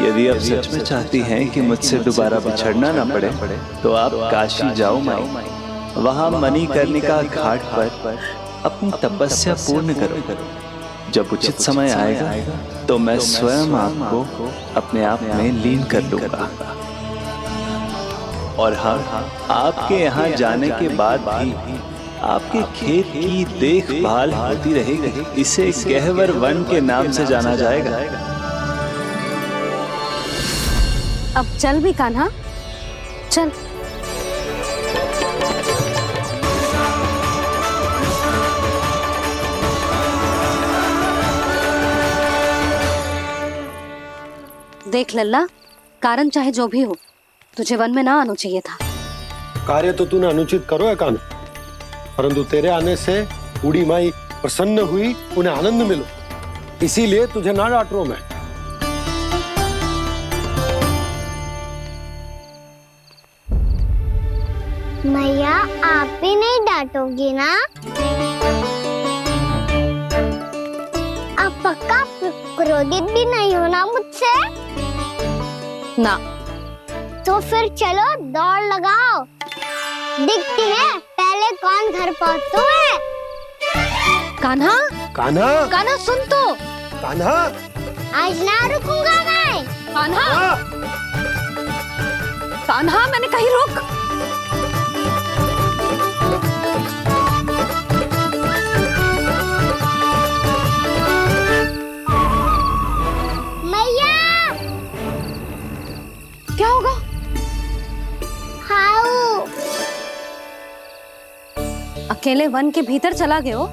यदि आप सच में चाहती हैं कि मुझसे दोबारा बिछड़ना ना पड़े तो आप काशी जाओ माई। वहां मणिकर्णिका घाट पर अपनी तपस्या पूर्ण करो। जब उचित समय आएगा तो मैं स्वयं आपको अपने आप में लीन कर लूंगा। और हाँ, आपके यहाँ जाने के बाद भी आपके खेत की देखभाल होती रहेगी। इसे गहवर वन के नाम से जाना जाएगा। अब चल भी कान्हा, चल। देख लल्ला, कारण चाहे जो भी हो, तुझे वन में ना आना चाहिए था। कार्य तो तूने अनुचित करो है कान्हा, परंतु तेरे आने से बूढ़ी माई प्रसन्न हुई, उन्हें आनंद मिलो, इसीलिए तुझे ना डांट रहा हूं मैं। मैया, आप भी नहीं डांटोगी ना? आप पक्का क्रोधित भी नहीं हो ना मुझसे? ना। तो फिर चलो दौड़ लगाओ, दिखती है पहले कौन घर पहुंचता है। कान्हा, कान्हा, कान्हा सुन तो। कान्हा, आज ना रुकूंगा मैं। कान्हा, कान्हा, मैंने कहीं रुक। मैया, क्या होगा? हाउ अकेले वन के भीतर चला गए हो,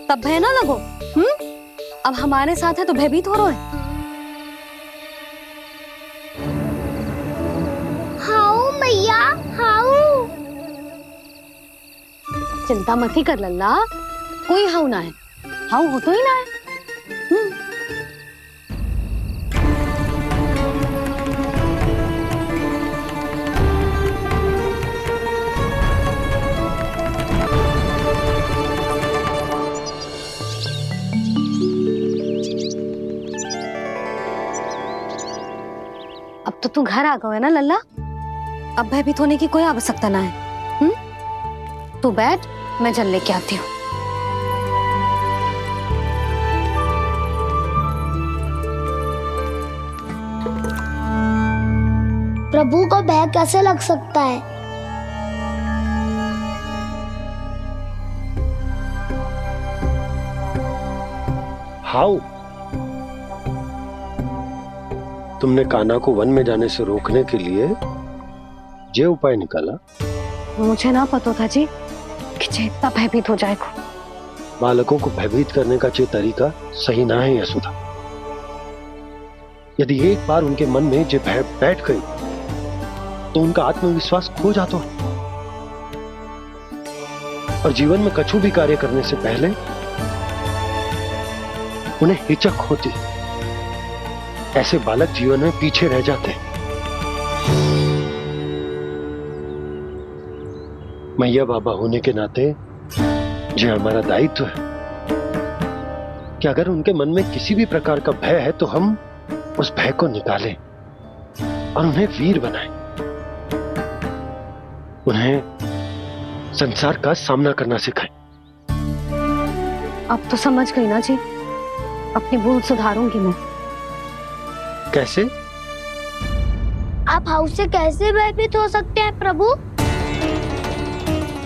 तब भय ना लगो। अब हमारे साथ है तो भयभीत हो रहे हैं। हाउ मैया, हाउ। चिंता मत ही कर लल्ला, कोई हाउ ना है, हाउ हो तो ही ना है। अब तो तू घर आ गया है ना लल्ला, अब भयभीत होने की कोई आवश्यकता ना है। तू बैठ, मैं जल लेके आती हूँ। प्रभु को भय कैसे लग सकता है? हाउ, तुमने कान्हा को वन में जाने से रोकने के लिए ये उपाय निकाला? मुझे ना पता था जी कि जे इतना भयभीत हो जाएगा। बालकों को भयभीत करने का ये तरीका सही ना है यशोदा। यदि एक बार उनके मन में ये भय बैठ गई तो उनका आत्मविश्वास खो जाता है और जीवन में कछु भी कार्य करने से पहले उन्हें हिचक होती। ऐसे बालक जीवन में पीछे रह जाते हैं। मैया बाबा होने के नाते ये हमारा दायित्व है कि अगर उनके मन में किसी भी प्रकार का भय है तो हम उस भय को निकालें और उन्हें वीर बनाएं, उन्हें संसार का सामना करना सिखाएं। अब तो समझ गई ना जी, अपनी भूल सुधारूंगी मैं। कैसे? आप हाउ से कैसे भयभीत हो सकते हैं प्रभु?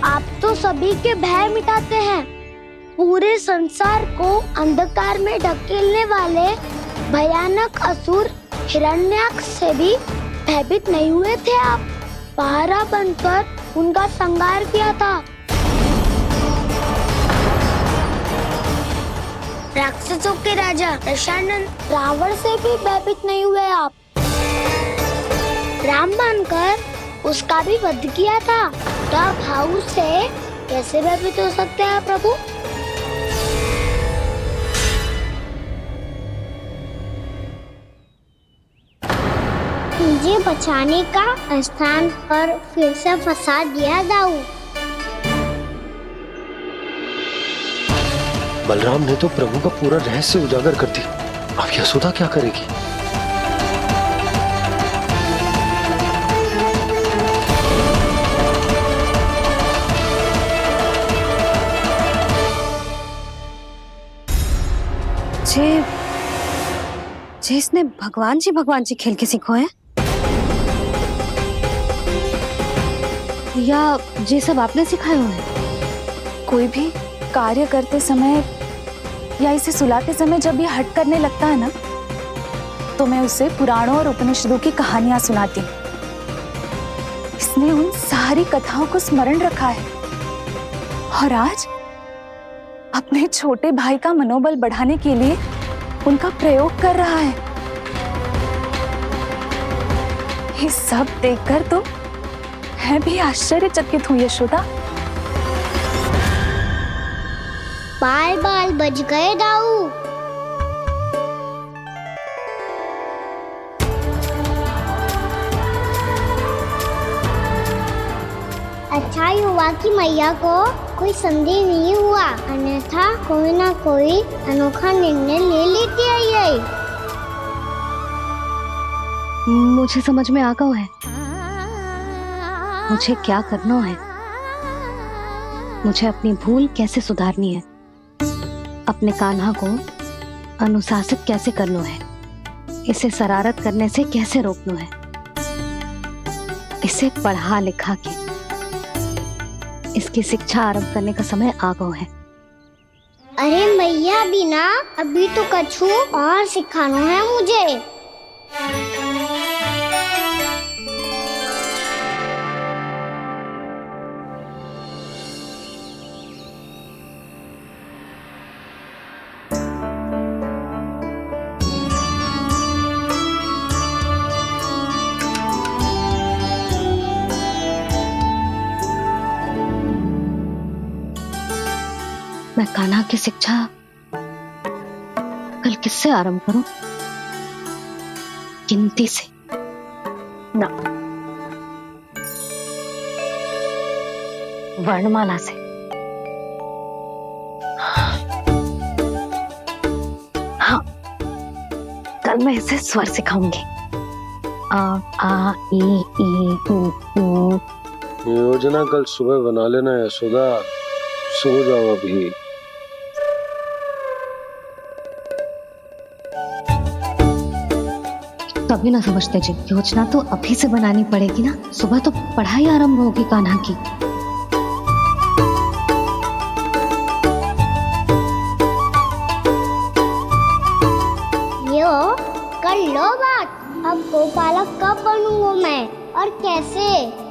आप तो सभी के भय मिटाते हैं। पूरे संसार को अंधकार में ढकेलने वाले भयानक असुर हिरण्याक्ष से भी भयभीत नहीं हुए थे आप। पहरा बनकर उनका संहार किया था। राक्षसों के राजा दशानन रावण से भी भयभीत नहीं हुए आप। राम बनकर उसका भी वध किया था। तो आप हाउ से कैसे भयभीत हो सकते हैं प्रभु? मुझे बचाने का स्थान पर फिर से फंसा दिया दाऊ। बलराम ने तो प्रभु का पूरा रहस्य उजागर कर दिया। अब यशोदा क्या करेगी? इसने भगवान जी खेल के सीखो है। या ये सब आपने सिखाए हुए हैं? कोई भी कार्य करते समय या इसे सुलाते समय जब ये हट करने लगता है ना, तो मैं उसे पुराणों और उपनिषदों की कहानियां सुनाती हूँ। इसने उन सारी कथाओं को स्मरण रखा है और आज अपने छोटे भाई का मनोबल बढ़ाने के लिए उनका प्रयोग कर रहा है। ये सब देखकर तो मैं भी आश्चर्यचकित हूँ यशोदा। बाल बाल बज गए दाऊ। अच्छा ही हुआ कि मैया को कोई संदेह नहीं हुआ, अन्यथा कोई ना कोई अनोखा निर्णय ले लेती है ये। मुझे समझ में आ गया है मुझे क्या करना है। मुझे अपनी भूल कैसे सुधारनी है, अपने कान्हा को अनुशासित कैसे करना है, इसे शरारत करने से कैसे रोकना है, इसे पढ़ा लिखा के इसकी शिक्षा आरंभ करने का समय आ गया है। अरे मैया बिना, अभी तो कछु और सिखाना है मुझे। मैं कान्हा की शिक्षा कल किससे आरंभ करूं? गिनती से ना, वर्णमाला से। हाँ, कल मैं इसे स्वर सिखाऊंगी। आ आ ई ई उ ऊ। योजना कल सुबह बना लेना यशोदा, सो जाओ अभी। तभी ना समझते जी, योजना तो अभी से बनानी पड़ेगी ना। सुबह तो पढ़ाई आरंभ होगी कान्हा की। यो कर लो बात। अब गोपालक कब बनूंगा मैं और कैसे?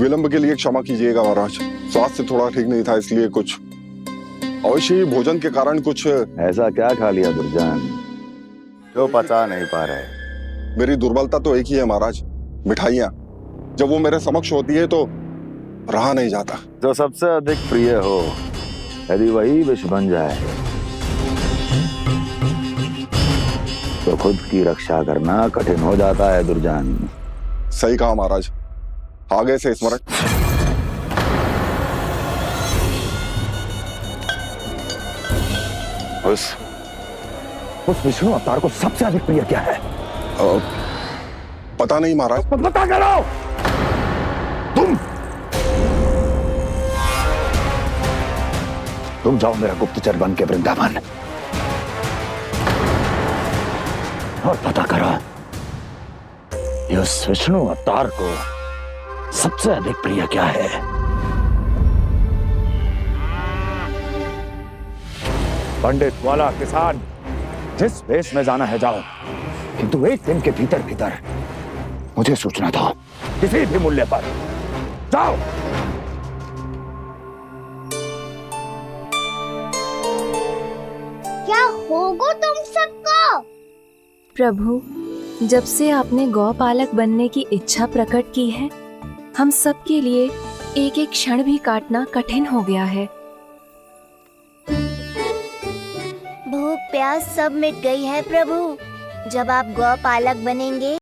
विलंब के लिए क्षमा कीजिएगा महाराज, स्वास्थ्य थोड़ा ठीक नहीं था, इसलिए कुछ अवश्य ही भोजन के कारण कुछ। ऐसा क्या खा लिया दुर्जन जो पचा नहीं पा रहे? मेरी दुर्बलता तो एक ही है महाराज, मिठाइयाँ। जब वो मेरे समक्ष होती है तो रहा नहीं जाता। जो सबसे अधिक प्रिय हो, यदि वही विष बन जाए तो खुद की रक्षा करना कठिन हो जाता है दुर्जन। सही कहा महाराज, आगे से स्मरण। उस विष्णु अवतार को सबसे अधिक प्रिय क्या है? पता नहीं महाराज। पता करो। तुम जाओ मेरा गुप्तचर बन के वृंदावन और पता करो उस विष्णु अवतार को सबसे अधिक प्रिय क्या है। पंडित वाला किसान, जिस वेश में जाना है जाओ, किंतु एक दिन के भीतर भीतर मुझे सूचना दो, किसी भी मूल्य पर। जाओ। क्या होगो तुम प्रभु, जब से आपने गौपालक बनने की इच्छा प्रकट की है, हम सब के लिए एक एक क्षण भी काटना कठिन हो गया है। भूख प्यास सब मिट गई है प्रभु। जब आप गौपालक बनेंगे